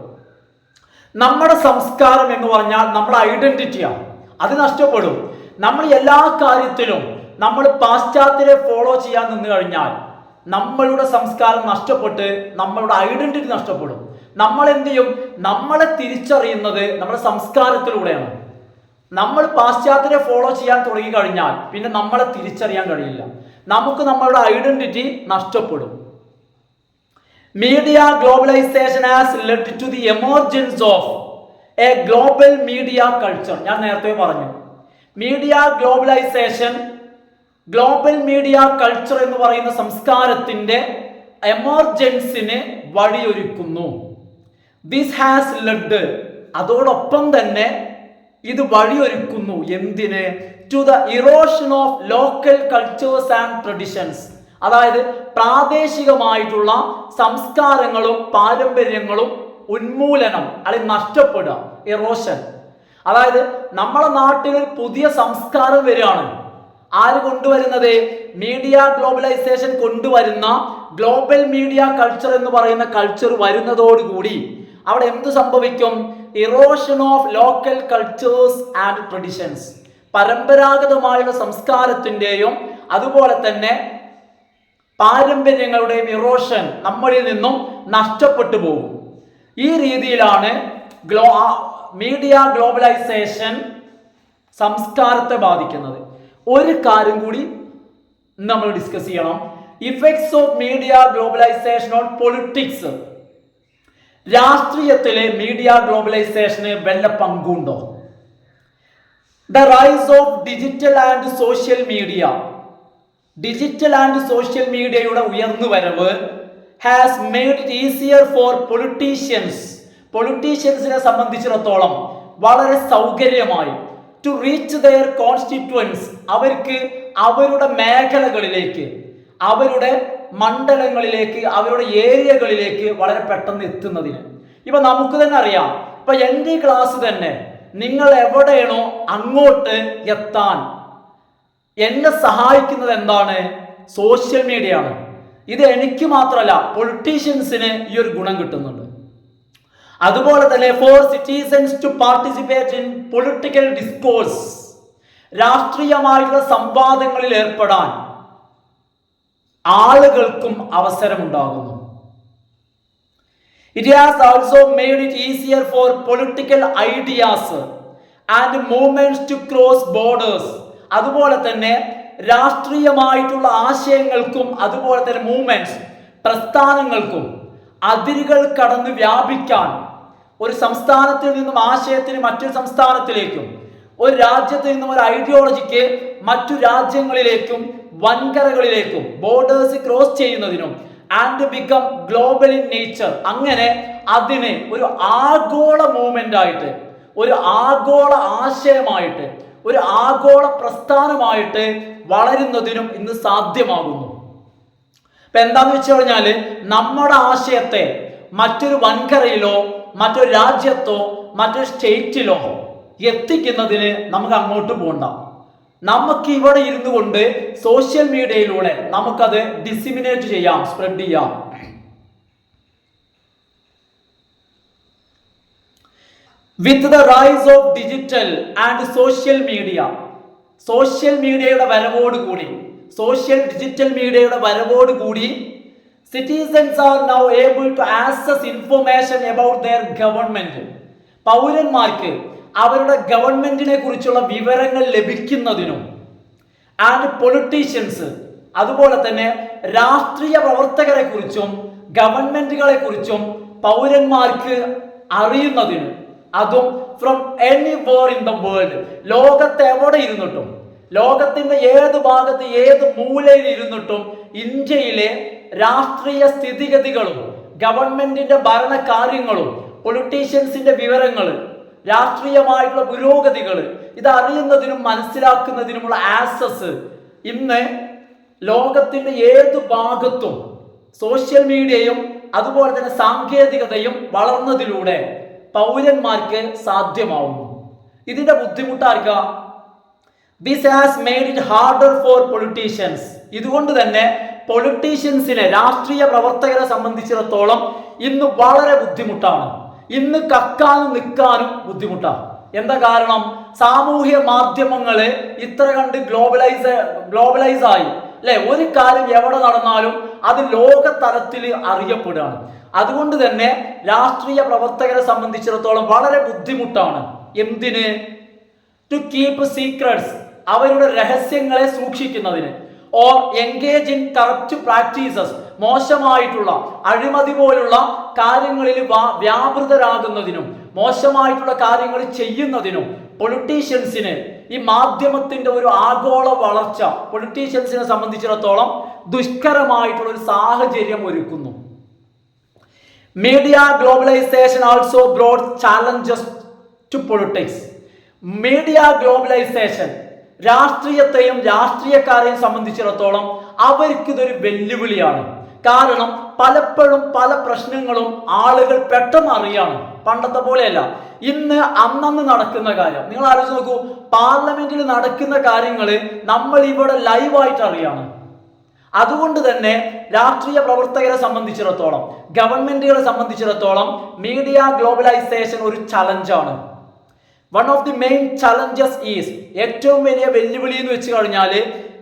നമ്മുടെ സംസ്കാരം എന്ന് പറഞ്ഞാൽ നമ്മുടെ ഐഡന്റിറ്റിയാണ്, അത് നഷ്ടപ്പെടും. നമ്മൾ എല്ലാ കാര്യത്തിലും നമ്മൾ പാശ്ചാത്യരെ ഫോളോ ചെയ്യാൻ നിന്ന് കഴിഞ്ഞാൽ നമ്മളുടെ സംസ്കാരം നഷ്ടപ്പെട്ട് നമ്മളുടെ ഐഡന്റിറ്റി നഷ്ടപ്പെടും. നമ്മൾ എന്ത് ചെയ്യും? നമ്മളെ തിരിച്ചറിയുന്നത് നമ്മുടെ സംസ്കാരത്തിലൂടെയാണ്. നമ്മൾ പാശ്ചാത്യരെ ഫോളോ ചെയ്യാൻ തുടങ്ങി കഴിഞ്ഞാൽ പിന്നെ നമ്മളെ തിരിച്ചറിയാൻ കഴിയില്ല, നമുക്ക് നമ്മളുടെ ഐഡന്റിറ്റി നഷ്ടപ്പെടും. Media globalization has led to the emergence of a global media culture. ഞാൻ നേരത്തെ പറഞ്ഞു, media globalisation, global media culture എന്ന് പറയുന്ന സംസ്കാരത്തിന്റെ എമർജൻസിന് വഴിയൊരുക്കുന്നു. ദിസ് ഹാസ് ലെഡ്, അതോടൊപ്പം തന്നെ ഇത് വഴിയൊരുക്കുന്നു എന്തിന്? To the erosion of local cultures and traditions. അതായത് പ്രാദേശികമായിട്ടുള്ള സംസ്കാരങ്ങളും പാരമ്പര്യങ്ങളും ഉന്മൂലനം അല്ലെങ്കിൽ നഷ്ടപ്പെടുക, ഇറോഷൻ. അതായത് നമ്മുടെ നാട്ടിൽ പുതിയ സംസ്കാരം വരികയാണ്. ആര് കൊണ്ടുവരുന്നത്? മീഡിയ ഗ്ലോബലൈസേഷൻ കൊണ്ടുവരുന്ന ഗ്ലോബൽ മീഡിയ കൾച്ചർ എന്ന് പറയുന്ന കൾച്ചർ വരുന്നതോടുകൂടി അവിടെ എന്ത് സംഭവിക്കും? Erosion of local cultures and traditions. പരമ്പരാഗതമായുള്ള സംസ്കാരത്തിന്റെയും അതുപോലെ തന്നെ പാരമ്പര്യങ്ങളുടെയും ഇറോഷൻ നമ്മളിൽ നിന്നും നഷ്ടപ്പെട്ടു പോകും. ഈ രീതിയിലാണ് മീഡിയ ഗ്ലോബലൈസേഷൻ സംസ്കാരത്തെ ബാധിക്കുന്നത്. ഒരു കാര്യം കൂടി നമ്മൾ ഡിസ്കസ് ചെയ്യണം, effects of media globalisation on politics. രാഷ്ട്രീയത്തിലെ മീഡിയ ഗ്ലോബലൈസേഷന് വല്ല പങ്കുണ്ടോ? The rise of digital and social media. Digital and social മീഡിയയുടെ ഉയർന്നുവരവ് has made it easier for പൊളിറ്റീഷ്യൻസിനെ സംബന്ധിച്ചിടത്തോളം വളരെ സൗകര്യമായി ടു റീച്ച് ദെയർ കോൺസ്റ്റിറ്റ്യുവൻസ്. അവർക്ക് അവരുടെ മേഖലകളിലേക്ക്, അവരുടെ മണ്ഡലങ്ങളിലേക്ക്, അവരുടെ ഏരിയകളിലേക്ക് വളരെ പെട്ടെന്ന് എത്തുന്നതിന്. ഇപ്പൊ നമുക്ക് തന്നെ അറിയാം, ഇപ്പൊ എൻ്റെ ക്ലാസ് തന്നെ നിങ്ങൾ എവിടെയാണോ അങ്ങോട്ട് എത്താൻ എന്നെ സഹായിക്കുന്നത് എന്താണ്? സോഷ്യൽ മീഡിയ ആണ്. ഇത് എനിക്ക് മാത്രമല്ല, പൊളിറ്റീഷ്യൻസിന് ഈ ഒരു ഗുണം കിട്ടുന്നുണ്ട്. അതുപോലെ തന്നെ for citizens to participate in political discourse, രാഷ്ട്രീയമായിട്ടുള്ള സംവാദങ്ങളിൽ ഏർപ്പെടാൻ ആളുകൾക്കും അവസരമുണ്ടാകുന്നു. It has also made it easier for political ideas and movements to cross borders. അതുപോലെ തന്നെ രാഷ്ട്രീയമായിട്ടുള്ള ആശയങ്ങൾക്കും അതുപോലെ തന്നെ മൂവ്മെന്റ്സ്, പ്രസ്ഥാനങ്ങൾക്കും അതിരുകൾ കടന്ന് വ്യാപിക്കാൻ, ഒരു സംസ്ഥാനത്തിൽ നിന്നും ആശയത്തിന് മറ്റൊരു സംസ്ഥാനത്തിലേക്കും, ഒരു രാജ്യത്ത് നിന്നും ഒരു ഐഡിയോളജിക്ക് മറ്റു രാജ്യങ്ങളിലേക്കും വൻകരകളിലേക്കും ബോർഡേഴ്സ് ക്രോസ് ചെയ്യുന്നതിനും and become global in nature, അങ്ങനെ അതിനെ ഒരു ആഗോള മൂവ്മെന്റ് ആയിട്ട്, ഒരു ആഗോള ആശയമായിട്ട്, ഒരു ആഗോള പ്രസ്ഥാനമായിട്ട് വളരുന്നതിനും ഇന്ന് സാധ്യമാകുന്നു. ഇപ്പൊ എന്താന്ന് വെച്ച് കഴിഞ്ഞാല് നമ്മുടെ ആശയത്തെ മറ്റൊരു വൻകരയിലോ മറ്റൊരു രാജ്യത്തോ മറ്റൊരു സ്റ്റേറ്റിലോ എത്തിക്കുന്നതിന് നമുക്ക് അങ്ങോട്ട് പോകണ്ട. നമുക്ക് ഇവിടെ ഇരുന്നു കൊണ്ട് സോഷ്യൽ മീഡിയയിലൂടെ നമുക്കത് ഡിസിമിനേറ്റ് ചെയ്യാം, സ്പ്രെഡ് ചെയ്യാം. വിത്ത് the rise of digital and social media, social മീഡിയയുടെ വരവോടുകൂടി, ഡിജിറ്റൽ മീഡിയയുടെ വരവോടുകൂടി Citizens are now able to access information about their government. പൗരന്മാർക്ക് അവരുടെ ഗവൺമെന്റിനെ കുറിച്ചുള്ള വിവരങ്ങൾ ലഭിക്കുന്നതിനും ആൻഡ് പൊളിറ്റീഷ്യൻസ് അതുപോലെ തന്നെ രാഷ്ട്രീയ പ്രവർത്തകരെ കുറിച്ചും ഗവൺമെന്റുകളെ കുറിച്ചും പൗരന്മാർക്ക് അറിയുന്നതിനും അതും from anywhere in the world, ലോകത്ത് എവിടെ ഇരുന്നിട്ടും, ലോകത്തിന്റെ ഏത് ഭാഗത്ത് ഏത് മൂലയിൽ ഇരുന്നിട്ടും ഇന്ത്യയിലെ രാഷ്ട്രീയ സ്ഥിതിഗതികളും ഗവൺമെന്റിന്റെ ഭരണകാര്യങ്ങളും പൊളിറ്റീഷ്യൻസിന്റെ വിവരങ്ങൾ രാഷ്ട്രീയമായിട്ടുള്ള പുരോഗതികൾ ഇത് അറിയുന്നതിനും മനസ്സിലാക്കുന്നതിനുമുള്ള ആക്സസ് ഇന്ന് ലോകത്തിന്റെ ഏത് ഭാഗത്തും സോഷ്യൽ മീഡിയയും അതുപോലെ തന്നെ സാങ്കേതികതയും വളർന്നതിലൂടെ പൗരന്മാർക്ക് സാധ്യമാവുന്നു. ഇതിന്റെ ബുദ്ധിമുട്ടാർക്ക? This has made it harder for politicians. ഇതുകൊണ്ട് തന്നെ പൊളിറ്റീഷ്യൻസിനെ, രാഷ്ട്രീയ പ്രവർത്തകരെ സംബന്ധിച്ചിടത്തോളം ഇന്ന് വളരെ ബുദ്ധിമുട്ടാണ്. ഇന്ന് കക്കാനും നിൽക്കാനും ബുദ്ധിമുട്ടാണ്. എന്താ കാരണം? സാമൂഹ്യ മാധ്യമങ്ങള് ഇത്ര കണ്ട് ഗ്ലോബലൈസ് ആയി അല്ലെ? ഒരു കാര്യം എവിടെ നടന്നാലും അത് ലോക തലത്തിൽ അറിയപ്പെടുകയാണ്. അതുകൊണ്ട് തന്നെ രാഷ്ട്രീയ പ്രവർത്തകരെ സംബന്ധിച്ചിടത്തോളം വളരെ ബുദ്ധിമുട്ടാണ്. എന്തിന്? ടു കീപ് സീക്രട്സ്, അവരുടെ രഹസ്യങ്ങളെ സൂക്ഷിക്കുന്നതിന്. Or engage in corrupt practices, മോശമായിട്ടുള്ള അഴിമതി പോലുള്ള കാര്യങ്ങളിൽ വ്യാപൃതരാകുന്നതിനും മോശമായിട്ടുള്ള കാര്യങ്ങൾ ചെയ്യുന്നതിനും പൊളിറ്റീഷ്യൻസിന് ഈ മാധ്യമത്തിന്റെ ഒരു ആഗോള വളർച്ച പൊളിറ്റീഷ്യൻസിനെ സംബന്ധിച്ചിടത്തോളം ദുഷ്കരമായിട്ടുള്ള ഒരു സാഹചര്യം ഒരുക്കുന്നു. Media globalisation also brought challenges to politics. Media globalisation രാഷ്ട്രീയത്തെയും രാഷ്ട്രീയക്കാരെയും സംബന്ധിച്ചിടത്തോളം അവർക്ക് ഇതൊരു വെല്ലുവിളിയാണ്. കാരണം പലപ്പോഴും പല പ്രശ്നങ്ങളും ആളുകൾ പെട്ടെന്ന് അറിയാണ്. പണ്ടത്തെ പോലെയല്ല. ഇന്ന് അന്നന്ന് നടക്കുന്ന കാര്യം നിങ്ങൾ ആലോചിച്ച് നോക്കൂ. പാർലമെന്റിൽ നടക്കുന്ന കാര്യങ്ങൾ നമ്മൾ ഇവിടെ ലൈവായിട്ട് അറിയാണ്. അതുകൊണ്ട് തന്നെ രാഷ്ട്രീയ പ്രവർത്തകരെ സംബന്ധിച്ചിടത്തോളം, ഗവൺമെന്റുകളെ സംബന്ധിച്ചിടത്തോളം മീഡിയ ഗ്ലോബലൈസേഷൻ ഒരു ചലഞ്ചാണ്. One of the main challenges is, ഏറ്റവും വലിയ വെല്ലുവിളി എന്ന് വെച്ച് കഴിഞ്ഞാൽ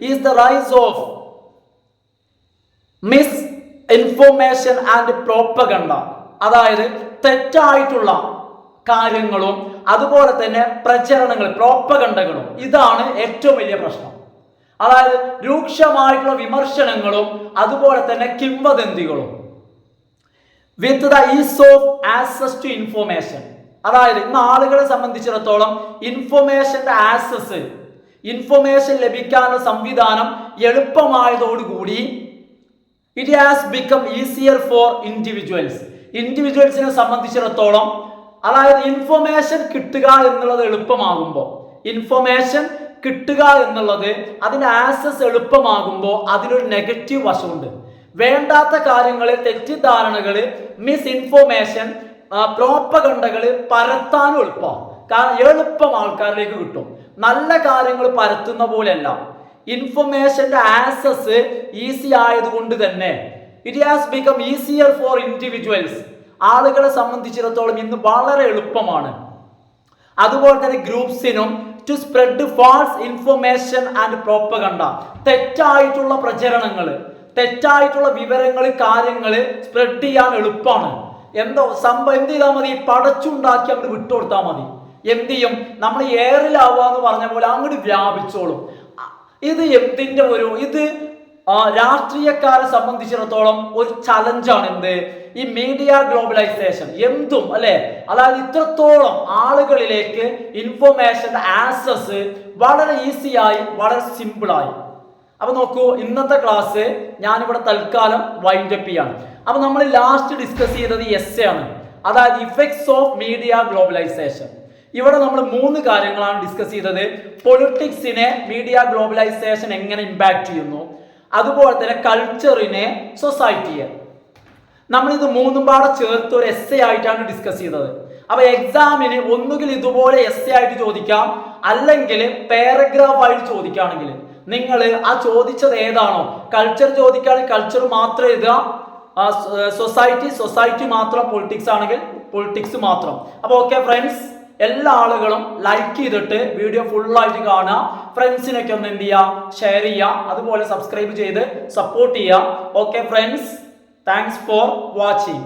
is the rise of misinformation and propaganda. അതായത് തെറ്റായിട്ടുള്ള കാര്യങ്ങളും അതുപോലെ തന്നെ പ്രചരണങ്ങൾ, പ്രോപ്പഗണ്ടകളും. ഇതാണ് ഏറ്റവും വലിയ പ്രശ്നം. അതായത് രൂക്ഷമായിട്ടുള്ള വിമർശനങ്ങളും അതുപോലെ തന്നെ കിംവദന്തികളും. With the ease of access to information, അതായത് ഇന്ന് ആളുകളെ സംബന്ധിച്ചിടത്തോളം ഇൻഫോർമേഷന്റെ ആക്സസ്, ഇൻഫോർമേഷൻ ലഭിക്കാനുള്ള സംവിധാനം എളുപ്പമായതോടുകൂടി it has become easier for ഇൻഡിവിജ്വൽസിനെ സംബന്ധിച്ചിടത്തോളം, അതായത് ഇൻഫോർമേഷൻ കിട്ടുക എന്നുള്ളത് എളുപ്പമാകുമ്പോൾ, ഇൻഫോർമേഷൻ കിട്ടുക എന്നുള്ളത് അതിന്റെ ആക്സസ് എളുപ്പമാകുമ്പോൾ അതിനൊരു നെഗറ്റീവ് വശമുണ്ട്. വേണ്ടാത്ത കാര്യങ്ങൾ, തെറ്റിദ്ധാരണകള്, മിസ് ഇൻഫോർമേഷൻ, പ്രോപ്പഗണ്ടകള് പരത്താനും എളുപ്പമാണ്. കാരണം എളുപ്പം ആൾക്കാരിലേക്ക് കിട്ടും. നല്ല കാര്യങ്ങൾ പരത്തുന്ന പോലെയല്ല. ഇൻഫർമേഷന്റെ ആക്സസ് ഈസി ആയതുകൊണ്ട് തന്നെ it has become easier for individuals. ആളുകളെ സംബന്ധിച്ചിടത്തോളം ഇന്ന് വളരെ എളുപ്പമാണ്. അതുപോലെ തന്നെ ഗ്രൂപ്പ്സിനും to spread false information and propaganda. തെറ്റായിട്ടുള്ള പ്രചരണങ്ങൾ, തെറ്റായിട്ടുള്ള വിവരങ്ങൾ, കാര്യങ്ങൾ സ്പ്രെഡ് ചെയ്യാൻ എളുപ്പമാണ്. എന്ത് ചെയ്താൽ മതി? പടച്ചുണ്ടാക്കി അങ്ങോട്ട് വിട്ടുകൊടുത്താൽ മതി. എന്ത് ചെയ്യും? നമ്മൾ എയറിലാവാന്ന് പറഞ്ഞ പോലെ അങ്ങോട്ട് വ്യാപിച്ചോളും. ഇത് എന്തിന്റെ ഇത് രാഷ്ട്രീയക്കാരെ സംബന്ധിച്ചിടത്തോളം ഒരു ചലഞ്ചാണ്. എന്ത്? ഈ മീഡിയ ഗ്ലോബലൈസേഷൻ. എന്തും അല്ലെ, അതായത് ഇത്രത്തോളം ആളുകളിലേക്ക് ഇൻഫോർമേഷന്റെ ആക്സസ് വളരെ ഈസിയായി, വളരെ സിമ്പിളായി. അപ്പൊ നോക്കൂ, ഇന്നത്തെ ക്ലാസ് ഞാനിവിടെ തൽക്കാലം വൈൻഡപ്പ് ചെയ്യാണ്. അപ്പൊ നമ്മൾ ലാസ്റ്റ് ഡിസ്കസ് ചെയ്തത് എസ് ആണ്, അതായത് ഇഫക്ട്സ് ഓഫ് മീഡിയ ഗ്ലോബലൈസേഷൻ. ഇവിടെ നമ്മൾ 3 കാര്യങ്ങളാണ് ഡിസ്കസ് ചെയ്തത്. പൊളിറ്റിക്സിനെ മീഡിയ ഗ്ലോബലൈസേഷൻ എങ്ങനെ ഇമ്പാക്ട് ചെയ്യുന്നു, അതുപോലെ തന്നെ കൾച്ചറിനെ, സൊസൈറ്റിയെ. നമ്മളിത് 3 പാടെ ചേർത്ത് ഒരു എസ് ആയിട്ടാണ് ഡിസ്കസ് ചെയ്തത്. അപ്പൊ എക്സാമിന് ഒന്നുകിൽ ഇതുപോലെ എസ് ആയിട്ട് ചോദിക്കാം, അല്ലെങ്കിൽ പാരഗ്രാഫ് ആയിട്ട് ചോദിക്കുകയാണെങ്കിൽ നിങ്ങൾ ആ ചോദിച്ചത് ഏതാണോ, കൾച്ചർ ചോദിക്കുകയാണെങ്കിൽ കൾച്ചർ മാത്രം എഴുതുക, സൊസൈറ്റി മാത്രം, പൊളിറ്റിക്സ് ആണെങ്കിൽ പൊളിറ്റിക്സ് മാത്രം. അപ്പൊ ഓക്കെ ഫ്രണ്ട്സ്, എല്ലാ ആളുകളും ലൈക്ക് ചെയ്തിട്ട് വീഡിയോ ഫുള്ളായിട്ട് കാണുക. ഫ്രണ്ട്സിനൊക്കെ ഒന്ന് എന്ത് ചെയ്യുക, ഷെയർ ചെയ്യുക, അതുപോലെ സബ്സ്ക്രൈബ് ചെയ്ത് സപ്പോർട്ട് ചെയ്യുക. Okay friends, thanks for watching.